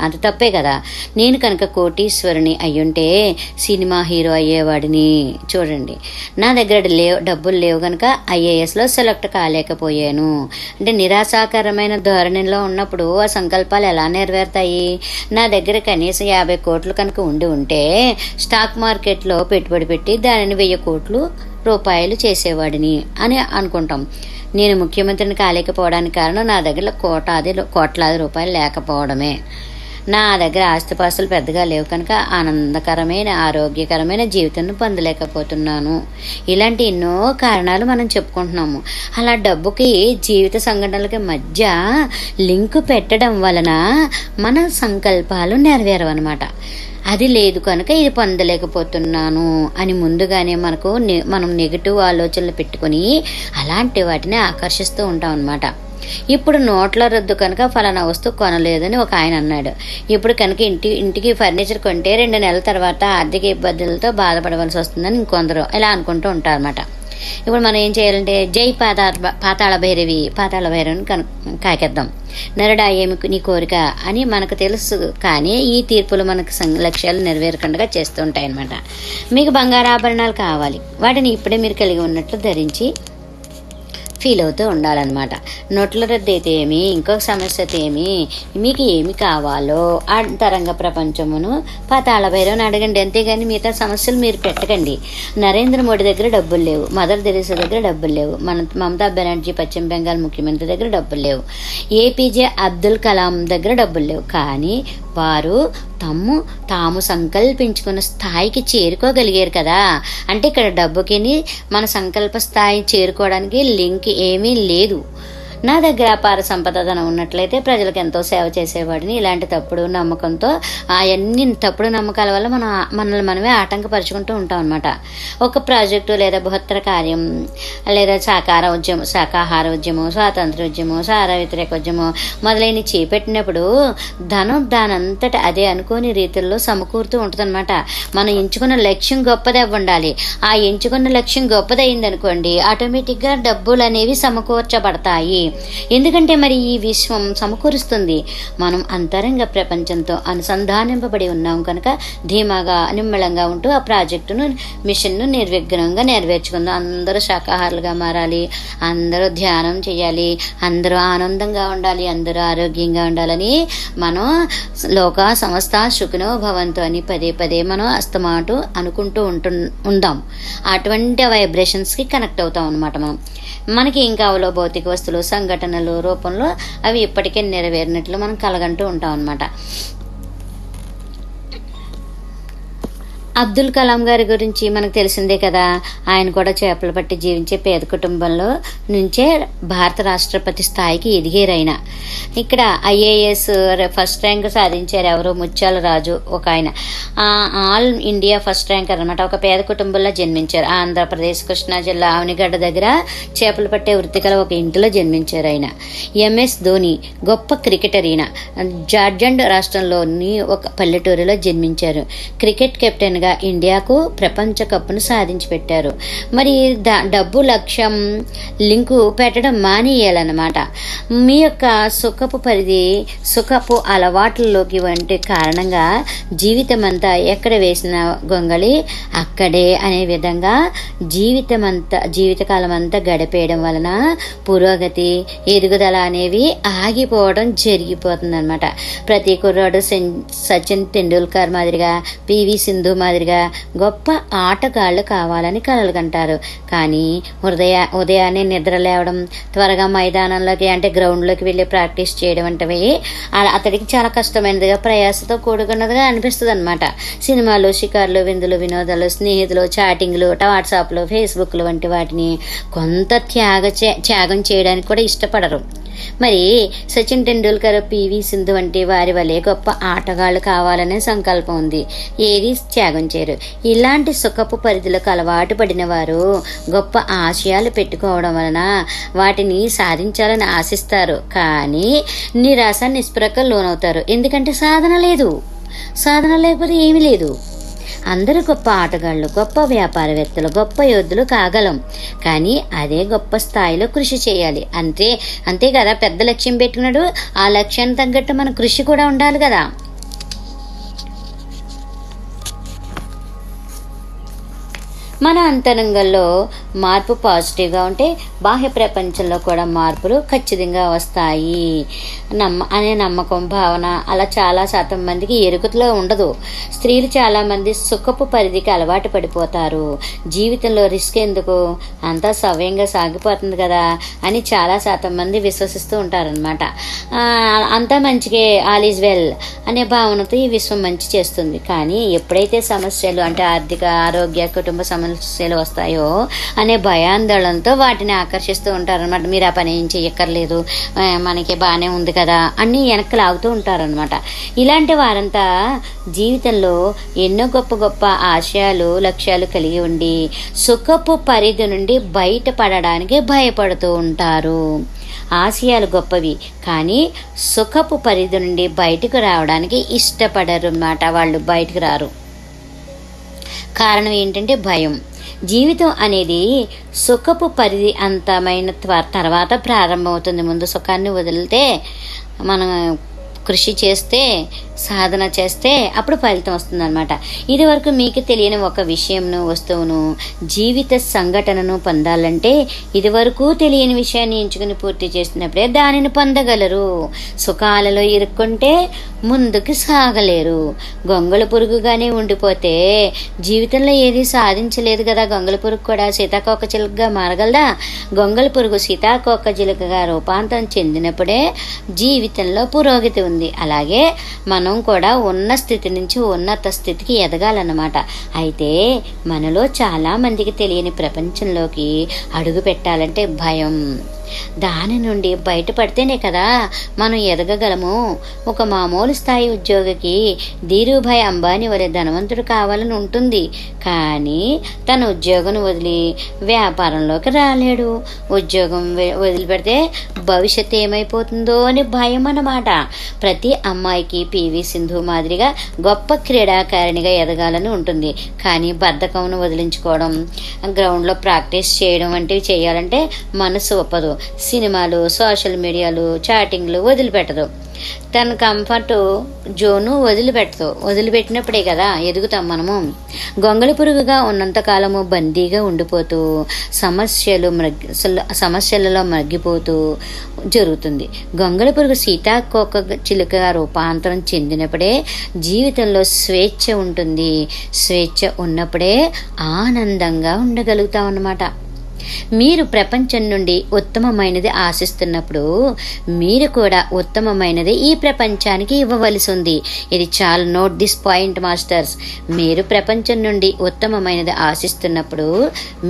అది తప్పే కదా. నేను కనుక కోటీశ్వరుని అయ్యుంటే సినిమా హీరో అయ్యేవాడిని. చూడండి, నా దగ్గర డబ్బులు లేవు కనుక ఐఏఎస్లో సెలెక్ట్ కాలేకపోయాను. అంటే నిరాశాకరమైన ధోరణిలో ఉన్నప్పుడు ఆ సంకల్పాలు ఎలా నెరవేరుతాయి? నా దగ్గర కనీసం 50 కోట్లు కనుక ఉంటే స్టాక్ మార్కెట్లో పెట్టుబడి పెట్టి దానిని 1000 కోట్లు రూపాయలు చేసేవాడిని అని అనుకుంటాం. నేను ముఖ్యమంత్రిని కాలేకపోవడానికి కారణం నా దగ్గర కోట్లాది రూపాయలు లేకపోవడమే. నా దగ్గర ఆస్తిపాస్తులు పెద్దగా లేవు కనుక ఆనందకరమైన ఆరోగ్యకరమైన జీవితాన్ని పొందలేకపోతున్నాను. ఇలాంటి ఎన్నో కారణాలు మనం చెప్పుకుంటున్నాము. అలా డబ్బుకి జీవిత సంఘటనలకి మధ్య లింకు పెట్టడం వలన మన సంకల్పాలు నెరవేరవన్నమాట. అది లేదు కనుక ఇది పొందలేకపోతున్నాను అని ముందుగానే మనం నెగిటివ్ ఆలోచనలు పెట్టుకొని అలాంటి వాటిని ఆకర్షిస్తూ ఉంటాం అన్నమాట. ఇప్పుడు నోట్ల రద్దు కనుక ఫలానా వస్తువు కొనలేదని ఒక ఆయన అన్నాడు. ఇప్పుడు కనుక ఇంటికి ఫర్నిచర్ కొంటే 2 నెలల తర్వాత ఆర్థిక ఇబ్బందులతో బాధపడవలసి వస్తుందని ఇంకొందరు ఇలా అనుకుంటూ ఉంటారు అన్నమాట. ఇప్పుడు మనం ఏం చేయాలంటే జై పాతాళ భైరవిని కాకేద్దాం. నరుడా ఏమి నీ కోరిక అని మనకు తెలుసు, కానీ ఈ తీర్పులు మనకు లక్ష్యాలు నెరవేరకుండా చేస్తూ ఉంటాయి అన్నమాట. మీకు బంగారు ఆభరణాలు కావాలి, వాటిని ఇప్పుడే మీరు కలిగి ఉన్నట్లు ధరించి ఫీల్ అవుతూ ఉండాలన్నమాట. నోట్ల రద్దు అయితే ఏమి, ఇంకొక సమస్య అయితే ఏమి, మీకు ఏమి కావాలో అంతరంగ ప్రపంచమును పాతాళ భైరవని అడగండి. అంతేగాని మిగతా సమస్యలు మీరు పెట్టకండి. నరేంద్ర మోడీ దగ్గర డబ్బులు లేవు, మదర్ తెరెసా దగ్గర డబ్బులు లేవు, మమతా బెనర్జీ పశ్చిమ బెంగాల్ ముఖ్యమంత్రి దగ్గర డబ్బులు లేవు, ఏపీజే అబ్దుల్ కలాం దగ్గర డబ్బులు లేవు. కానీ వారు తాము సంకల్పించుకున్న స్థాయికి చేరుకోగలిగారు కదా. అంటే ఇక్కడ డబ్బుకి మన సంకల్ప స్థాయి చేరుకోవడానికి లింక్ ఏమీ లేదు. నా దగ్గర అపార సంపదనం ఉన్నట్లయితే ప్రజలకు ఎంతో సేవ చేసేవాడిని. ఇలాంటి తప్పుడు నమ్మకంతో అవన్నీ తప్పుడు నమ్మకాల వల్ల మనల్ని మనమే ఆటంకపరుచుకుంటూ ఉంటాం అనమాట. ఒక ప్రాజెక్టు లేదా బృహత్తర కార్యం లేదా శాకాహార ఉద్యమం, స్వాతంత్ర ఉద్యమం, సార వ్యతిరేక ఉద్యమం మొదలైన చేపట్టినప్పుడు ధనం దానంతట అదే అనుకోని రీతిలో సమకూరుతూ ఉంటుందన్నమాట. మనం ఎంచుకున్న లక్ష్యం గొప్పదే ఉండాలి. ఆ ఎంచుకున్న లక్ష్యం గొప్పదైంది అనుకోండి, ఆటోమేటిక్గా డబ్బులు అనేవి సమకూర్చబడతాయి. ఎందుకంటే మరి ఈ విశ్వం సమకూరుస్తుంది. మనం అంతరంగ ప్రపంచంతో అనుసంధానింపబడి ఉన్నాం కనుక ధీమాగా నిమ్మళంగా ఉంటూ ఆ ప్రాజెక్టును మిషన్ను నిర్విఘ్నంగా నెరవేర్చుకుందాం. అందరూ శాకాహారులుగా మారాలి, అందరూ ధ్యానం చేయాలి, అందరూ ఆనందంగా ఉండాలి, అందరూ ఆరోగ్యంగా ఉండాలని మనం లోక సంస్థ సుఖినో భవంతు అని పదే మనం అస్తమాటు అనుకుంటూ ఉందాం. అటువంటి వైబ్రేషన్స్కి కనెక్ట్ అవుతాం అనమాట. మనకి ఏం కావాలో భౌతిక వస్తువులు సంఘటనలు రూపంలో అవి ఇప్పటికే నెరవేరినట్లు మనం కలగంటూ ఉంటాం అన్నమాట. అబ్దుల్ కలాం గారి గురించి మనకు తెలిసిందే కదా. ఆయన కూడా చేపలు పట్టి జీవించే పేద కుటుంబంలో నుంచే భారత రాష్ట్రపతి స్థాయికి ఎదిగారైన. ఇక్కడ ఐఏఎస్ ఫస్ట్ ర్యాంక్ సాధించారు ఎవరు, ముత్యాల రాజు ఒక ఆయన. ఆల్ ఇండియా ఫస్ట్ ర్యాంక్ అనమాట. ఒక పేద కుటుంబంలో జన్మించారు. ఆంధ్రప్రదేశ్ కృష్ణా జిల్లా ఆవనిగడ్డ దగ్గర చేపలు పట్టే వృత్తికల ఒక ఇంటిలో జన్మించారు ఆయన. ఎంఎస్ ధోని గొప్ప క్రికెటర్ ఈయన. జార్ఖండ్ రాష్ట్రంలోని ఒక పల్లెటూరులో జన్మించారు. క్రికెట్ కెప్టెన్ క్రికెటర్గా ఇండియాకు ప్రపంచ కప్ను సాధించి పెట్టారు. మరి డబ్బు లక్ష్యం లింకు పెట్టడం మానేయాలన్నమాట. మీ యొక్క సుఖపు అలవాట్లలోకి వంటి కారణంగా జీవితం అంతా ఎక్కడ వేసిన గొంగళి అక్కడే అనే విధంగా జీవితకాలం అంతా గడిపేయడం వలన పురోగతి, ఎదుగుదల అనేవి ఆగిపోవడం జరిగిపోతుంది అనమాట. ప్రతి కుర్రాడు సచిన్ టెండూల్కర్ మాదిరిగా, పివి సింధు మాదిరిగా గొప్ప ఆటగాళ్ళు కావాలని కలలు కంటారు. కానీ ఉదయాన్నే నిద్ర లేవడం, త్వరగా మైదానంలోకి అంటే గ్రౌండ్లోకి వెళ్ళి ప్రాక్టీస్ చేయడం వంటివి అతడికి చాలా కష్టమైనదిగా, ప్రయాసతో కూడుకున్నదిగా అనిపిస్తుంది అనమాట. సినిమాలు, షికార్లు, విందులు, వినోదాలు, స్నేహితులు, చాటింగ్లు, వాట్సాప్లు, ఫేస్బుక్లు వంటి వాటిని కొంత త్యాగం చేయడానికి కూడా ఇష్టపడరు. మరి సచిన్ టెండూల్కర్, పివి సింధు వంటి వారి వలె గొప్ప ఆటగాళ్లు కావాలనే సంకల్పం ఉంది. ఏది త్యాగం చేయరు. ఇలాంటి సుఖపు పరిధులకు అలవాటు పడిన వారు గొప్ప ఆశయాలు పెట్టుకోవడం వలన వాటిని సాధించాలని ఆశిస్తారు. కానీ నిరాశ, నిస్పృహకు లోనవుతారు. ఎందుకంటే సాధన లేకపోతే ఏమీ లేదు. అందరూ గొప్ప ఆటగాళ్ళు, గొప్ప వ్యాపారవేత్తలు, గొప్ప యోధులు కాగలం. కానీ అదే గొప్ప స్థాయిలో కృషి చేయాలి. అంతే కదా. పెద్ద లక్ష్యం పెట్టుకున్నాడు, ఆ లక్ష్యానికి తగ్గట్టు మన కృషి కూడా ఉండాలి కదా. మన అంతరంగంలో మార్పు పాజిటివ్గా ఉంటే బాహ్య ప్రపంచంలో కూడా మార్పులు ఖచ్చితంగా వస్తాయి అనే నమ్మకం, భావన అలా చాలా శాతం మందికి ఎరుకలో ఉండదు. స్త్రీలు చాలామంది సుఖపు పరిధికి అలవాటు పడిపోతారు. జీవితంలో రిస్క్ ఎందుకు, అంతా సవ్యంగా సాగిపోతుంది కదా అని చాలా శాతం మంది విశ్వసిస్తూ ఉంటారనమాట. అంతా మంచిగా, ఆల్ ఈజ్ వెల్ అనే భావనతో ఈ విశ్వం మంచి చేస్తుంది. కానీ ఎప్పుడైతే సమస్యలు అంటే ఆర్థిక, ఆరోగ్య, కుటుంబ సమస్యలు వస్తాయో అనే భయాందోళనతో వాటిని ఆకర్షిస్తూ ఉంటారనమాట. మీరు ఆ పని ఏం చెయ్యక్కర్లేదు, మనకి బాగానే ఉంది కదా అన్నీ వెనక్కి లాగుతూ ఉంటారనమాట. ఇలాంటి వారంతా జీవితంలో ఎన్నో గొప్ప గొప్ప ఆశయాలు, లక్ష్యాలు కలిగి ఉండి సుఖపు పరిధి నుండి బయటపడడానికి భయపడుతూ ఉంటారు. ఆశయాలు గొప్పవి, కానీ సుఖపు పరిధి నుండి బయటకు రావడానికి ఇష్టపడరు అన్నమాట. వాళ్ళు బయటకు రారు. కారణం ఏంటంటే భయం. జీవితం అనేది సుఖపు పరిధి అంతమైన తర్వాత ప్రారంభమవుతుంది. ముందు సుఖాన్ని వదిలితే, మనం కృషి చేస్తే, సాధన చేస్తే అప్పుడు ఫలితం వస్తుందన్నమాట. ఇది వరకు మీకు తెలియని ఒక విషయంను, వస్తువును, జీవిత సంఘటనను పొందాలంటే ఇదివరకు తెలియని విషయాన్ని ఎంచుకుని పూర్తి చేసినప్పుడే దానిని పొందగలరు. సుఖాలలో ఇరుక్కుంటే ముందుకు సాగలేరు. గొంగళ పురుగుగానే ఉండిపోతే జీవితంలో ఏది సాధించలేదు కదా. గొంగళ పురుగు కూడా సీతాకోక చిలుకగా మారగలదా? గొంగళ పురుగు సీతాకోక చిలుకగా రూపాంతరం చెందినప్పుడే జీవితంలో పురోగతి ఉంది. అలాగే మనం కూడా ఉన్న స్థితి నుంచి ఉన్నత స్థితికి ఎదగాలన్నమాట. అయితే మనలో చాలా మందికి తెలియని ప్రపంచంలోకి అడుగు పెట్టాలంటే భయం. దాని నుండి బయటపడితేనే కదా మనం ఎదగగలము. ఒక మామూలు స్థాయి ఉద్యోగికి ధీరుభాయ్ అంబానీ వలె ధనవంతుడు కావాలని ఉంటుంది. కానీ తన ఉద్యోగం వదిలి వ్యాపారంలోకి రాలేడు. ఉద్యోగం వదిలిపెడితే భవిష్యత్తు ఏమైపోతుందో అని భయం అన్నమాట. ప్రతి అమ్మాయికి పివి సింధు మాదిరిగా గొప్ప క్రీడాకారిణిగా ఎదగాలని ఉంటుంది. కానీ బద్ధకంను వదిలించుకోవడం, గ్రౌండ్లో ప్రాక్టీస్ చేయడం వంటివి చేయాలంటే మనసు ఒప్పదు. సినిమాలు, సోషల్ మీడియాలు, చాటింగ్లు వదిలిపెట్టదు. తన కంఫర్ట్ జోను వదిలిపెట్టినప్పుడే కదా ఎదుగుతాం మనము. గొంగళి పురుగుగా ఉన్నంతకాలము బందీగా ఉండిపోతూ సమస్యలలో మగ్గిపోతూ జరుగుతుంది. గొంగళి పురుగు సీతాకోక చిలుకగా రూపాంతరం చెందినప్పుడే జీవితంలో స్వేచ్ఛ ఉంటుంది. స్వేచ్ఛ ఉన్నప్పుడే ఆనందంగా ఉండగలుగుతాం అన్నమాట. మీరు ప్రపంచం నుండి ఉత్తమమైనది ఆశిస్తున్నప్పుడు మీరు కూడా ఉత్తమమైనది ఈ ప్రపంచానికి ఇవ్వవలసి ఉంది. ఇది చాలా నోట్ దిస్ పాయింట్ మాస్టర్స్. మీరు ప్రపంచం నుండి ఉత్తమమైనది ఆశిస్తున్నప్పుడు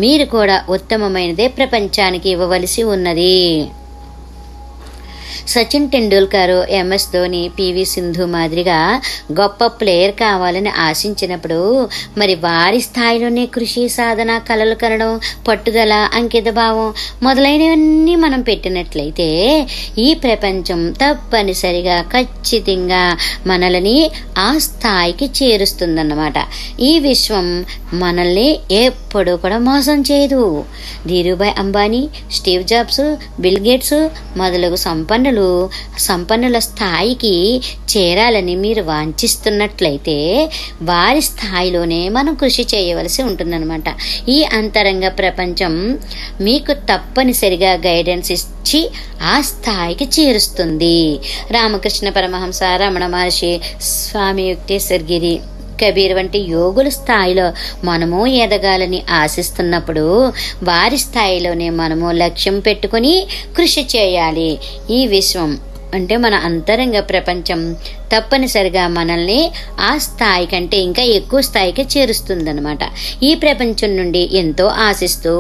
మీరు కూడా ఉత్తమమైనదే ప్రపంచానికి ఇవ్వవలసి ఉన్నది. సచిన్ టెండూల్కర్, ఎంఎస్ ధోని, పివి సింధు మాదిరిగా గొప్ప ప్లేయర్ కావాలని ఆశించినప్పుడు మరి వారి స్థాయిలోనే కృషి, సాధన, కలలు కనడం, పట్టుదల, అంకిత భావం మొదలైనవన్నీ మనం పెట్టినట్లయితే ఈ ప్రపంచం తప్పనిసరిగా ఖచ్చితంగా మనల్ని ఆ స్థాయికి చేరుస్తుందన్నమాట. ఈ విశ్వం మనల్ని ఎప్పుడూ కూడా మోసం చేయదు. Dhirubhai Ambani, Steve jobs, bill gates మొదలగు సంపన్నుల స్థాయికి చేరాలని మీరు వాంఛిస్తున్నట్లయితే వారి స్థాయిలోనే మనం కృషి చేయవలసి ఉంటుందన్నమాట. ఈ అంతరంగ ప్రపంచం మీకు తప్పనిసరిగా గైడెన్స్ ఇచ్చి ఆ స్థాయికి చేరుస్తుంది. రామకృష్ణ పరమహంస, రమణ మహర్షి, స్వామి యుక్తేశ్వర్ గిరి, కబీర్ వంటి యోగుల స్థాయిలో మనము ఎదగాలని ఆశిస్తున్నప్పుడు వారి స్థాయిలోనే మనము లక్ష్యం పెట్టుకొని కృషి చేయాలి. ఈ విశ్వం అంటే మన అంతరంగ ప్రపంచం తప్పనిసరిగా మనల్ని ఆ స్థాయి కంటే ఇంకా ఎక్కువ స్థాయికి చేరుస్తుందన్నమాట. ఈ ప్రపంచం నుండి ఎంతో ఆశిస్తూ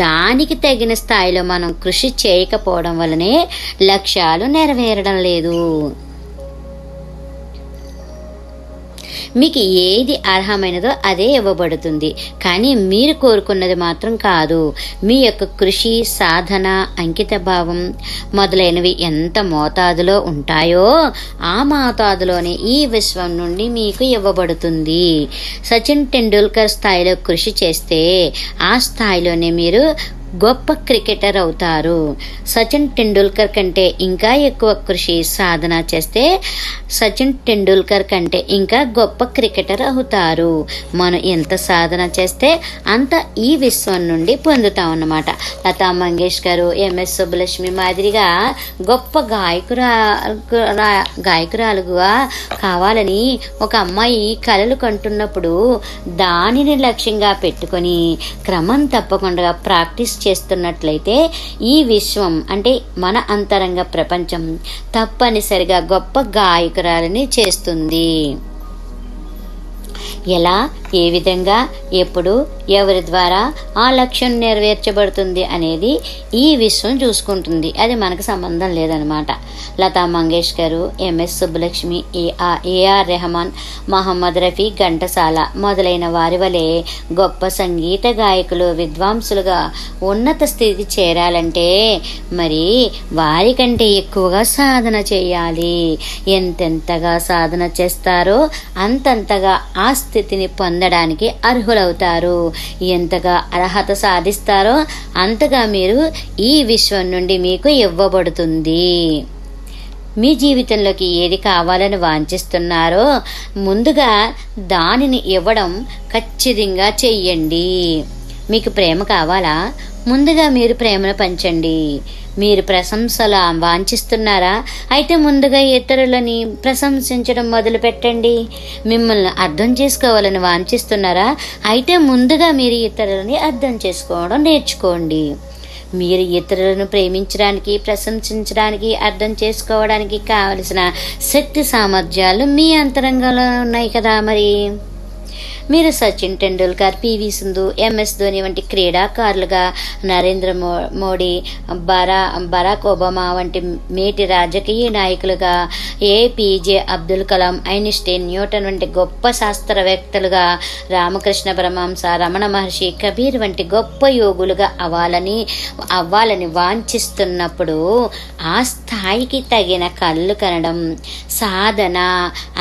దానికి తగిన స్థాయిలో మనం కృషి చేయకపోవడం వల్లనే లక్ష్యాలు నెరవేరడం లేదు. మీకు ఏది అర్హమైనదో అదే ఇవ్వబడుతుంది, కానీ మీరు కోరుకున్నది మాత్రం కాదు. మీ యొక్క కృషి, సాధన, అంకిత భావం మొదలైనవి ఎంత మోతాదులో ఉంటాయో ఆ మోతాదులోనే ఈ విశ్వం నుండి మీకు ఇవ్వబడుతుంది. సచిన్ టెండూల్కర్ స్థాయిలో కృషి చేస్తే ఆ స్థాయిలోనే మీరు గొప్ప క్రికెటర్ అవుతారు. సచిన్ టెండూల్కర్ కంటే ఇంకా ఎక్కువ కృషి, సాధన చేస్తే సచిన్ టెండూల్కర్ కంటే ఇంకా గొప్ప క్రికెటర్ అవుతారు. మనం ఎంత సాధన చేస్తే అంత ఈ విశ్వం నుండి పొందుతాం అన్నమాట. లతా మంగేష్కర్, ఎంఎస్ సుబ్బలక్ష్మి మాదిరిగా గొప్ప గాయకురాలుగా కావాలని ఒక అమ్మాయి కలలు కంటున్నప్పుడు దానిని లక్ష్యంగా పెట్టుకొని క్రమం తప్పకుండా ప్రాక్టీస్ చేస్తున్నట్లయితే ఈ విశ్వం అంటే మన అంతరంగ ప్రపంచం తప్పనిసరిగా గొప్ప గాయకురాలని చేస్తుంది. ఎలా, ఏ విధంగా, ఎప్పుడు, ఎవరి ద్వారా ఆ లక్ష్యం నెరవేర్చబడుతుంది అనేది ఈ విశ్వం చూసుకుంటుంది. అది మనకు సంబంధం లేదనమాట. లతా మంగేష్కర్, ఎంఎస్ సుబ్బలక్ష్మి, ఏఆర్ రెహమాన్, మహమ్మద్ రఫీ, ఘంటసాల మొదలైన వారి వలె గొప్ప సంగీత గాయకులు, విద్వాంసులుగా ఉన్నత స్థితికి చేరాలంటే మరి వారికంటే ఎక్కువగా సాధన చేయాలి. ఎంతెంతగా సాధన చేస్తారో అంతంతగా ఆ స్థితిని పొందడానికి అర్హులవుతారు. ఎంతగా అర్హత సాధిస్తారో అంతగా మీరు ఈ విశ్వం నుండి మీకు ఇవ్వబడుతుంది. మీ జీవితంలోకి ఏది కావాలని వాంఛిస్తున్నారో ముందుగా దానిని ఇవ్వడం ఖచ్చితంగా చెయ్యండి. మీకు ప్రేమ కావాలా? ముందుగా మీరు ప్రేమను పంచండి. మీరు ప్రశంసలు వాంఛిస్తున్నారా? అయితే ముందుగా ఇతరులని ప్రశంసించడం మొదలు పెట్టండి. మిమ్మల్ని అర్థం చేసుకోవాలని వాంఛిస్తున్నారా? అయితే ముందుగా మీరు ఇతరులని అర్థం చేసుకోవడం నేర్చుకోండి. మీరు ఇతరులను ప్రేమించడానికి, ప్రశంసించడానికి, అర్థం చేసుకోవడానికి కావలసిన శక్తి సామర్థ్యాలు మీ అంతరంగంలో ఉన్నాయి కదా. మరి మీరు సచిన్ టెండూల్కర్, పివి సింధు, ఎంఎస్ ధోని వంటి క్రీడాకారులుగా, నరేంద్ర మోడీ, బరాక్ ఒబామా వంటి మేటి రాజకీయ నాయకులుగా, APJ Abdul Kalam, Einstein, Newton వంటి గొప్ప శాస్త్రవేత్తలుగా, రామకృష్ణ పరమహంస, రమణ మహర్షి, కబీర్ వంటి గొప్ప యోగులుగా అవ్వాలని వాంఛిస్తున్నప్పుడు ఆ స్థాయికి తగిన కళ్ళు కనడం, సాధన,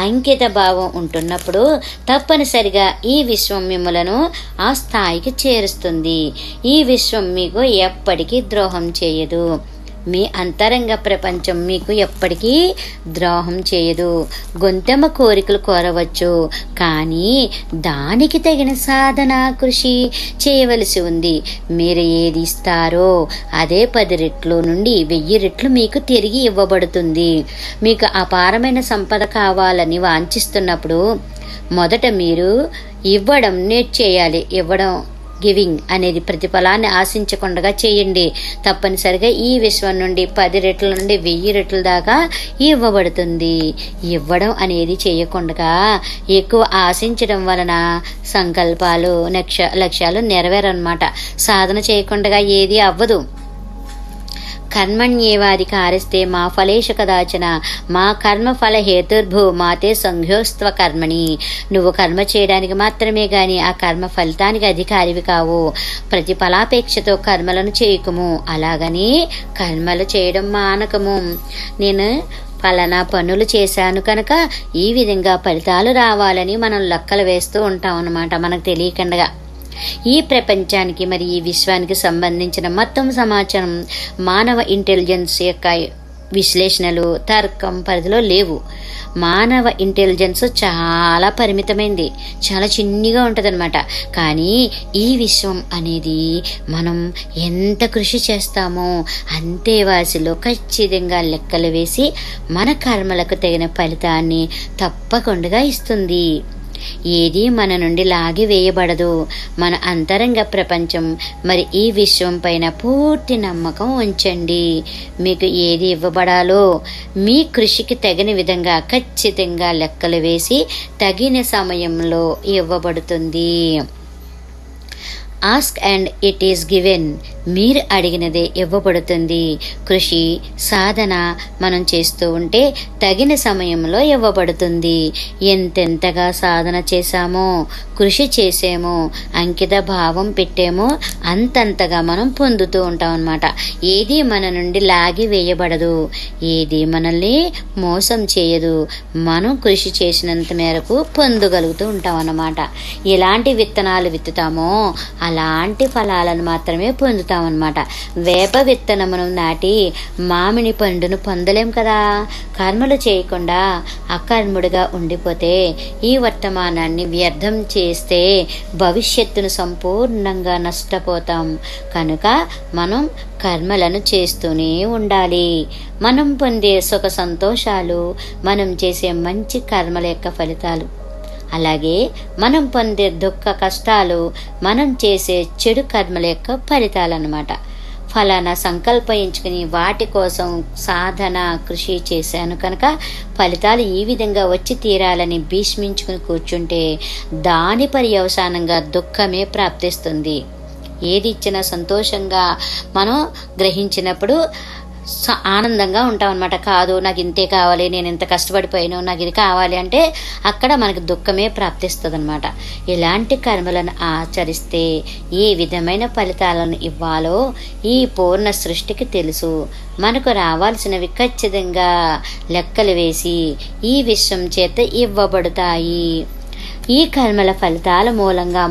అంకిత భావం ఉంటున్నప్పుడు తప్పనిసరిగా ఈ విశ్వం మిమ్మలను ఆ స్థాయికి చేరుస్తుంది. ఈ విశ్వం మీకు ఎప్పటికీ ద్రోహం చేయదు. మీ అంతరంగ ప్రపంచం మీకు ఎప్పటికీ ద్రోహం చేయదు. గొంతెమ్మ కోరికలు కోరవచ్చు, కానీ దానికి తగిన సాధన, కృషి చేయవలసి ఉంది. మీరు ఏది ఇస్తారో అదే 10 రెట్లు నుండి 1000 రెట్లు మీకు తిరిగి ఇవ్వబడుతుంది. మీకు అపారమైన సంపద కావాలని వాంఛిస్తున్నప్పుడు మొదట మీరు ఇవ్వడం నేర్చేయాలి. గివింగ్ అనేది ప్రతిఫలాన్ని ఆశించకుండా చేయండి. తప్పనిసరిగా ఈ విశ్వం నుండి 10 రెట్ల నుండి 1000 రెట్ల దాకా ఇవ్వబడుతుంది. ఇవ్వడం అనేది చేయకుండా ఎక్కువ ఆశించడం వలన సంకల్పాలు, లక్ష్యాలు నెరవేరన్నమాట. సాధన చేయకుండా ఏది అవ్వదు. కర్మణ్యేవాధికారస్తే మా ఫలేషు కదాచన మా కర్మఫల హేతుర్భూ మాతే సంఘోస్త్వ కర్మణి. నువ్వు కర్మ చేయడానికి మాత్రమే గాని ఆ కర్మ ఫలితానికి అధికారివి కావు. ప్రతిఫలాపేక్షతో కర్మలను చేయకము, అలాగని కర్మలు చేయడం మానకము. నేను పలానా పనులు చేశాను కనుక ఈ విధంగా ఫలితాలు రావాలని మనం లెక్కలు వేస్తూ ఉంటాం అన్నమాట, మనకు తెలియకుండా. ఈ ప్రపంచానికి మరి ఈ విశ్వానికి సంబంధించిన మొత్తం సమాచారం మానవ ఇంటెలిజెన్స్ యొక్క విశ్లేషణలు, తర్కం పరిధిలో లేవు. మానవ ఇంటెలిజెన్స్ చాలా పరిమితమైంది, చాలా చిన్నగా ఉంటుందన్నమాట. కానీ ఈ విశ్వం అనేది మనం ఎంత కృషి చేస్తామో అంతే వాసిలో ఖచ్చితంగా లెక్కలు వేసి మన కర్మలకు తగిన ఫలితాన్ని తప్పకుండా ఇస్తుంది. ఏది మన నుండి లాగి వేయబడదు. మన అంతరంగ ప్రపంచం మరి ఈ విశ్వం పైన పూర్తి నమ్మకం ఉంచండి. మీకు ఏది ఇవ్వబడాలో మీ కృషికి తగిన విధంగా ఖచ్చితంగా లెక్కలు వేసి తగిన సమయంలో ఇవ్వబడుతుంది. Ask and it is given. మీరు అడిగినదే ఇవ్వబడుతుంది. కృషి సాధన మనం చేస్తూ ఉంటే తగిన సమయంలో ఇవ్వబడుతుంది. ఎంతెంతగా సాధన చేశామో, కృషి చేసామో, అంకిత భావం పెట్టామో అంతంతగా మనం పొందుతూ ఉంటాం అన్నమాట. ఏది మన నుండి లాగి వేయబడదు, ఏది మనల్ని మోసం చేయదు. మనం కృషి చేసినంత మేరకు పొందగలుగుతూ ఉంటాం అన్నమాట. ఎలాంటి విత్తనాలు విత్తుతామో అలాంటి ఫలాలను మాత్రమే పొందుతామన్నమాట. వేప విత్తనమును నాటి మామిడి పండును పొందలేం కదా. కర్మలు చేయకుండా అకర్ముడిగా ఉండిపోతే ఈ వర్తమానాన్ని వ్యర్థం చేస్తే భవిష్యత్తును సంపూర్ణంగా నష్టపోతాం. కనుక మనం కర్మలను చేస్తూనే ఉండాలి. మనం పొందే సుఖ సంతోషాలు మనం చేసే మంచి కర్మల యొక్క ఫలితాలు, అలాగే మనం పొందే దుఃఖ కష్టాలు మనం చేసే చెడు కర్మల యొక్క ఫలితాలు అన్నమాట. ఫలానా సంకల్పించుకుని వాటి కోసం సాధన కృషి చేశాను కనుక ఫలితాలు ఈ విధంగా వచ్చి తీరాలని భీష్మించుకుని కూర్చుంటే దాని పర్యవసానంగా దుఃఖమే ప్రాప్తిస్తుంది. ఏది ఇచ్చినా సంతోషంగా మనం గ్రహించినప్పుడు ఆనందంగా ఉంటాం అనమాట. కాదు నాకు ఇంతే కావాలి, నేను ఇంత కష్టపడిపోయాను, నాకు ఇది కావాలి అంటే అక్కడ మనకు దుఃఖమే ప్రాప్తిస్తుంది అనమాట. ఇలాంటి కర్మలను ఆచరిస్తే ఏ విధమైన ఫలితాలను ఇవ్వాలో ఈ పూర్ణ సృష్టికి తెలుసు. మనకు రావాల్సినవి ఖచ్చితంగా లెక్కలు వేసి ఈ విశ్వం చేత ఇవ్వబడతాయి. ఈ కర్మల ఫలితాల మూలంగా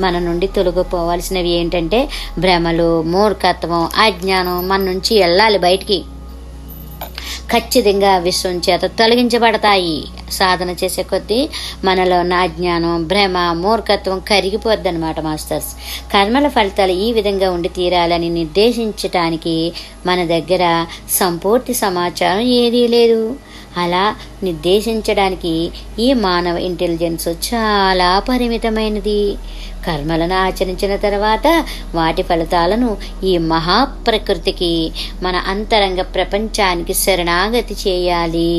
మన నుండి తొలగిపోవాల్సినవి ఏంటంటే భ్రమలు, మూర్ఖత్వం, అజ్ఞానం మన నుంచి వెళ్ళాలి బయటికి. ఖచ్చితంగా విశ్వం చేత తొలగించబడతాయి. సాధన చేసే కొద్దీ మనలో ఉన్న అజ్ఞానం, భ్రమ, మూర్ఖత్వం కరిగిపోద్ది అనమాట మాస్టర్స్. కర్మల ఫలితాలు ఈ విధంగా ఉండి తీరాలని నిర్దేశించటానికి మన దగ్గర సంపూర్తి సమాచారం ఏదీ లేదు. అలా నిర్దేశించడానికి ఈ మానవ ఇంటెలిజెన్స్ చాలా పరిమితమైనది. కర్మలను ఆచరించిన తర్వాత వాటి ఫలితాలను ఈ మహాప్రకృతికి, మన అంతరంగ ప్రపంచానికి శరణాగతి చేయాలి.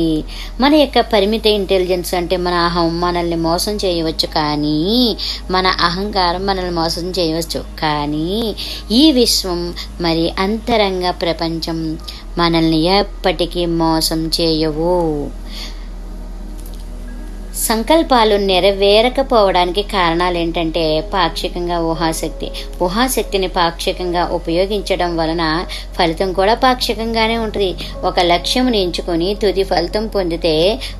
మన యొక్క పరిమిత ఇంటెలిజెన్స్ అంటే మన అహం మనల్ని మోసం చేయవచ్చు, కానీ మన అహంకారం మనల్ని మోసం చేయవచ్చు, కానీ ఈ విశ్వం మరి అంతరంగ ప్రపంచం మనల్ని ఎప్పటికీ మోసం చేయవు. సంకల్పాలు నెరవేరకపోవడానికి కారణాలు ఏంటంటే పాక్షికంగా ఊహాశక్తిని పాక్షికంగా ఉపయోగించడం వలన ఫలితం కూడా పాక్షికంగానే ఉంటుంది. ఒక లక్ష్యముని ఎంచుకొని తుది ఫలితం పొందితే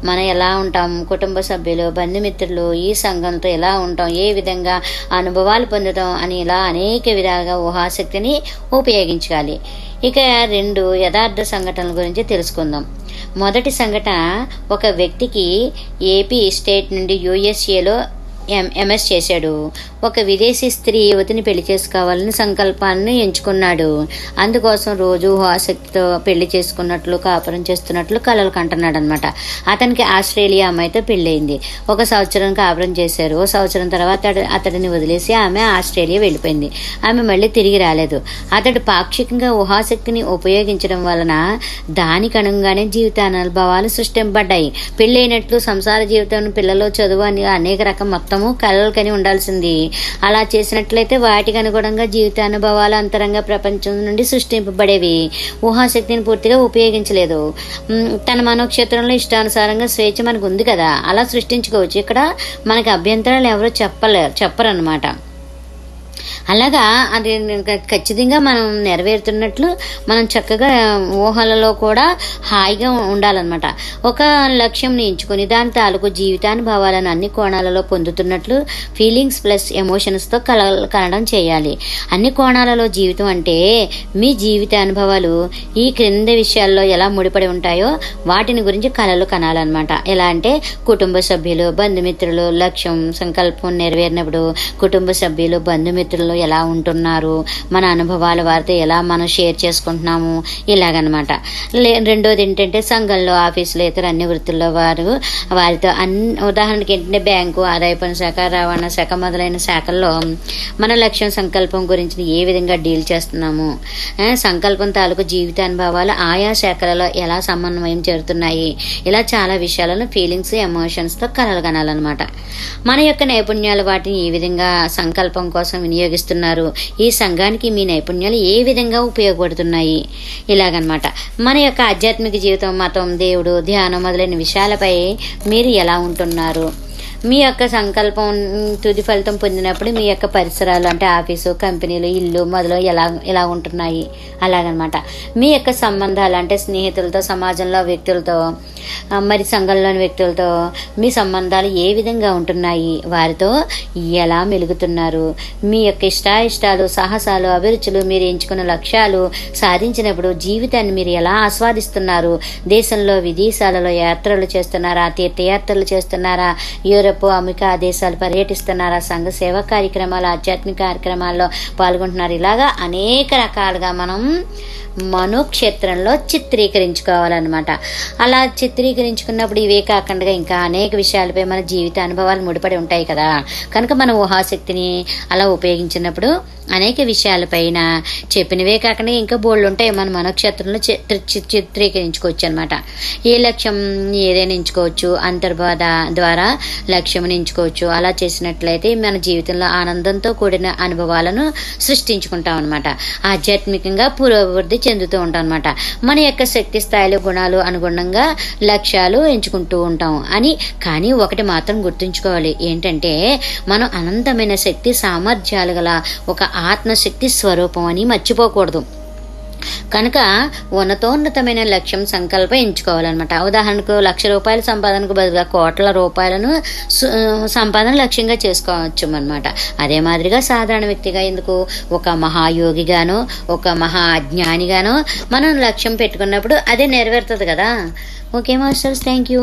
మనం ఎలా ఉంటాం, కుటుంబ సభ్యులు, బంధుమిత్రులు, ఈ సంఘంతో ఎలా ఉంటాం, ఏ విధంగా అనుభవాలు పొందుతాం అని ఇలా అనేక విధాలుగా ఊహాశక్తిని ఉపయోగించాలి. ఇక 2 యథార్థ సంఘటనల గురించి తెలుసుకుందాం. మొదటి సంఘటన, ఒక వ్యక్తికి ఏపీ స్టేట్ నుండి యుఎస్ఏలో ఎంఎస్ చేశాడు. ఒక విదేశీ స్త్రీ యువతిని పెళ్లి చేసుకోవాలని సంకల్పాన్ని ఎంచుకున్నాడు. అందుకోసం రోజు ఆసక్తితో పెళ్లి చేసుకున్నట్లు, కాపురం చేస్తున్నట్లు కలలు కంటున్నాడు అనమాట. అతనికి ఆస్ట్రేలియా అమ్మాయితో పెళ్ళయింది. 1 సంవత్సరం కాపురం చేశారు. 1 సంవత్సరం తర్వాత అతడిని వదిలేసి ఆమె ఆస్ట్రేలియా వెళ్ళిపోయింది. ఆమె మళ్ళీ తిరిగి రాలేదు. అతడు పాక్షికంగా ఊహాశక్తిని ఉపయోగించడం వలన దానికి అనుగుణంగానే జీవితానుభవాలు సృష్టింపబడ్డాయి. పెళ్ళైనట్లు సంసార జీవితం, పిల్లలు, చదువు అని అనేక రకం మొత్తం మొత్తము కలలు కని ఉండాల్సింది. అలా చేసినట్లయితే వాటికి అనుగుణంగా జీవితానుభవాలు అంతరంగ ప్రపంచం నుండి సృష్టింపబడేవి. ఊహాశక్తిని పూర్తిగా ఉపయోగించలేదు. తన మనోక్షేత్రంలో ఇష్టానుసారంగా స్వేచ్ఛ మనకు ఉంది కదా, అలా సృష్టించుకోవచ్చు. ఇక్కడ మనకి అభ్యంతరాలు ఎవరో చెప్పరన్నమాట. అలాగా అది ఖచ్చితంగా మనం నెరవేరుతున్నట్లు మనం చక్కగా ఊహలలో కూడా హాయిగా ఉండాలన్నమాట. ఒక లక్ష్యం ఎంచుకొని దాని తాలూకు జీవితానుభవాలను అన్ని కోణాలలో పొందుతున్నట్లు ఫీలింగ్స్ ప్లస్ ఎమోషన్స్తో కలడం చేయాలి. అన్ని కోణాలలో జీవితం అంటే మీ జీవిత అనుభవాలు ఈ క్రింద విషయాల్లో ఎలా ముడిపడి ఉంటాయో వాటిని గురించి కలలు కనాలన్నమాట. ఎలా అంటే కుటుంబ సభ్యులు, బంధుమిత్రులు, లక్ష్యం సంకల్పం నెరవేరినప్పుడు కుటుంబ సభ్యులు, బంధుమిత్రులు ఎలా ఉంటున్నారు, మన అనుభవాల వారితో ఎలా మనం షేర్ చేసుకుంటున్నాము, ఇలాగనమాట. రెండోది ఏంటంటే సంఘంలో, ఆఫీసులో, ఇతర అన్ని వృత్తుల్లో వారితో ఉదాహరణకి ఏంటంటే బ్యాంకు, ఆదాయ పన్ను శాఖ, రవాణా శాఖ మొదలైన శాఖల్లో మన లక్ష్యం సంకల్పం గురించి ఏ విధంగా డీల్ చేస్తున్నాము, సంకల్పం తాలూకు జీవితానుభవాలు ఆయా శాఖలలో ఎలా సమన్వయం చేరుతున్నాయి, ఇలా చాలా విషయాలను ఫీలింగ్స్, ఎమోషన్స్తో కలగనాలన్నమాట. మన యొక్క నైపుణ్యాలు వాటిని ఏ విధంగా సంకల్పం కోసం వినియోగిస్తున్నారు, ఈ సంఘానికి మీ నైపుణ్యాలు ఏ విధంగా ఉపయోగపడుతున్నాయి, ఇలాగనమాట. మన యొక్క ఆధ్యాత్మిక జీవితం, మతం, దేవుడు, ధ్యానం మొదలైన విషయాలపై మీరు ఎలా ఉంటున్నారు, మీ యొక్క సంకల్పం తుది ఫలితం పొందినప్పుడు మీ యొక్క పరిసరాలు అంటే ఆఫీసు, కంపెనీలు, ఇల్లు మొదలు ఎలా ఉంటున్నాయి, అలాగనమాట. మీ యొక్క సంబంధాలు అంటే స్నేహితులతో, సమాజంలో వ్యక్తులతో, మరి సంఘంలోని వ్యక్తులతో మీ సంబంధాలు ఏ విధంగా ఉంటున్నాయి, వారితో ఎలా మెలుగుతున్నారు, మీ యొక్క ఇష్టాలు, సాహసాలు, అభిరుచులు, మీరు ఎంచుకున్న లక్ష్యాలు సాధించినప్పుడు జీవితాన్ని మీరు ఎలా ఆస్వాదిస్తున్నారు, దేశంలో విదేశాలలో యాత్రలు చేస్తున్నారా, తీర్థయాత్రలు చేస్తున్నారా, యూరప్, అమెరికా దేశాలు పర్యటిస్తున్నారా, సంఘ సేవా కార్యక్రమాలు, ఆధ్యాత్మిక కార్యక్రమాల్లో పాల్గొంటున్నారు. ఇలాగా అనేక రకాలుగా మనం మనోక్షేత్రంలో చిత్రీకరించుకోవాలన్నమాట. అలా చిత్రీకరించుకున్నప్పుడు ఇవే కాకుండా ఇంకా అనేక విషయాలపై మన జీవిత అనుభవాలు ముడిపడి ఉంటాయి కదా, కనుక మన ఊహాశక్తిని అలా ఉపయోగించినప్పుడు అనేక విషయాలపైన చెప్పినవే కాకుండా ఇంకా బోల్డ్ ఉంటాయి మన మనోక్షేత్రంలో చిత్రీకరించుకోవచ్చు అనమాట. ఏ లక్ష్యం ఏదైనా ఎంచుకోవచ్చు, అంతర్బాధ ద్వారా లక్ష్యం ఎంచుకోవచ్చు. అలా చేసినట్లయితే మన జీవితంలో ఆనందంతో కూడిన అనుభవాలను సృష్టించుకుంటాం అనమాట. ఆధ్యాత్మికంగా పురోభివృద్ధి చెందుతూ ఉంటాం అనమాట. మన యొక్క శక్తి స్థాయిలు, గుణాలు అనుగుణంగా లక్ష్యాలు ఎంచుకుంటూ ఉంటాం కానీ ఒకటి మాత్రం గుర్తుంచుకోవాలి, ఏంటంటే మనం అనంతమైన శక్తి సామర్థ్యాలు గల ఒక ఆత్మశక్తి స్వరూపం అని మర్చిపోకూడదు. కనుక ఉన్నతోన్నతమైన లక్ష్యం సంకల్పం ఎంచుకోవాలన్నమాట. ఉదాహరణకు ₹1,00,000 సంపాదనకు బదులుగా కోట్ల రూపాయలను సంపాదన లక్ష్యంగా చేసుకోవచ్చు అనమాట. అదే మాదిరిగా సాధారణ వ్యక్తిగా ఎందుకు ఒక మహాయోగిగానో ఒక మహా అజ్ఞానిగానో మనం లక్ష్యం పెట్టుకున్నప్పుడు అదే నెరవేరుతుంది కదా. Okay masters, thank you.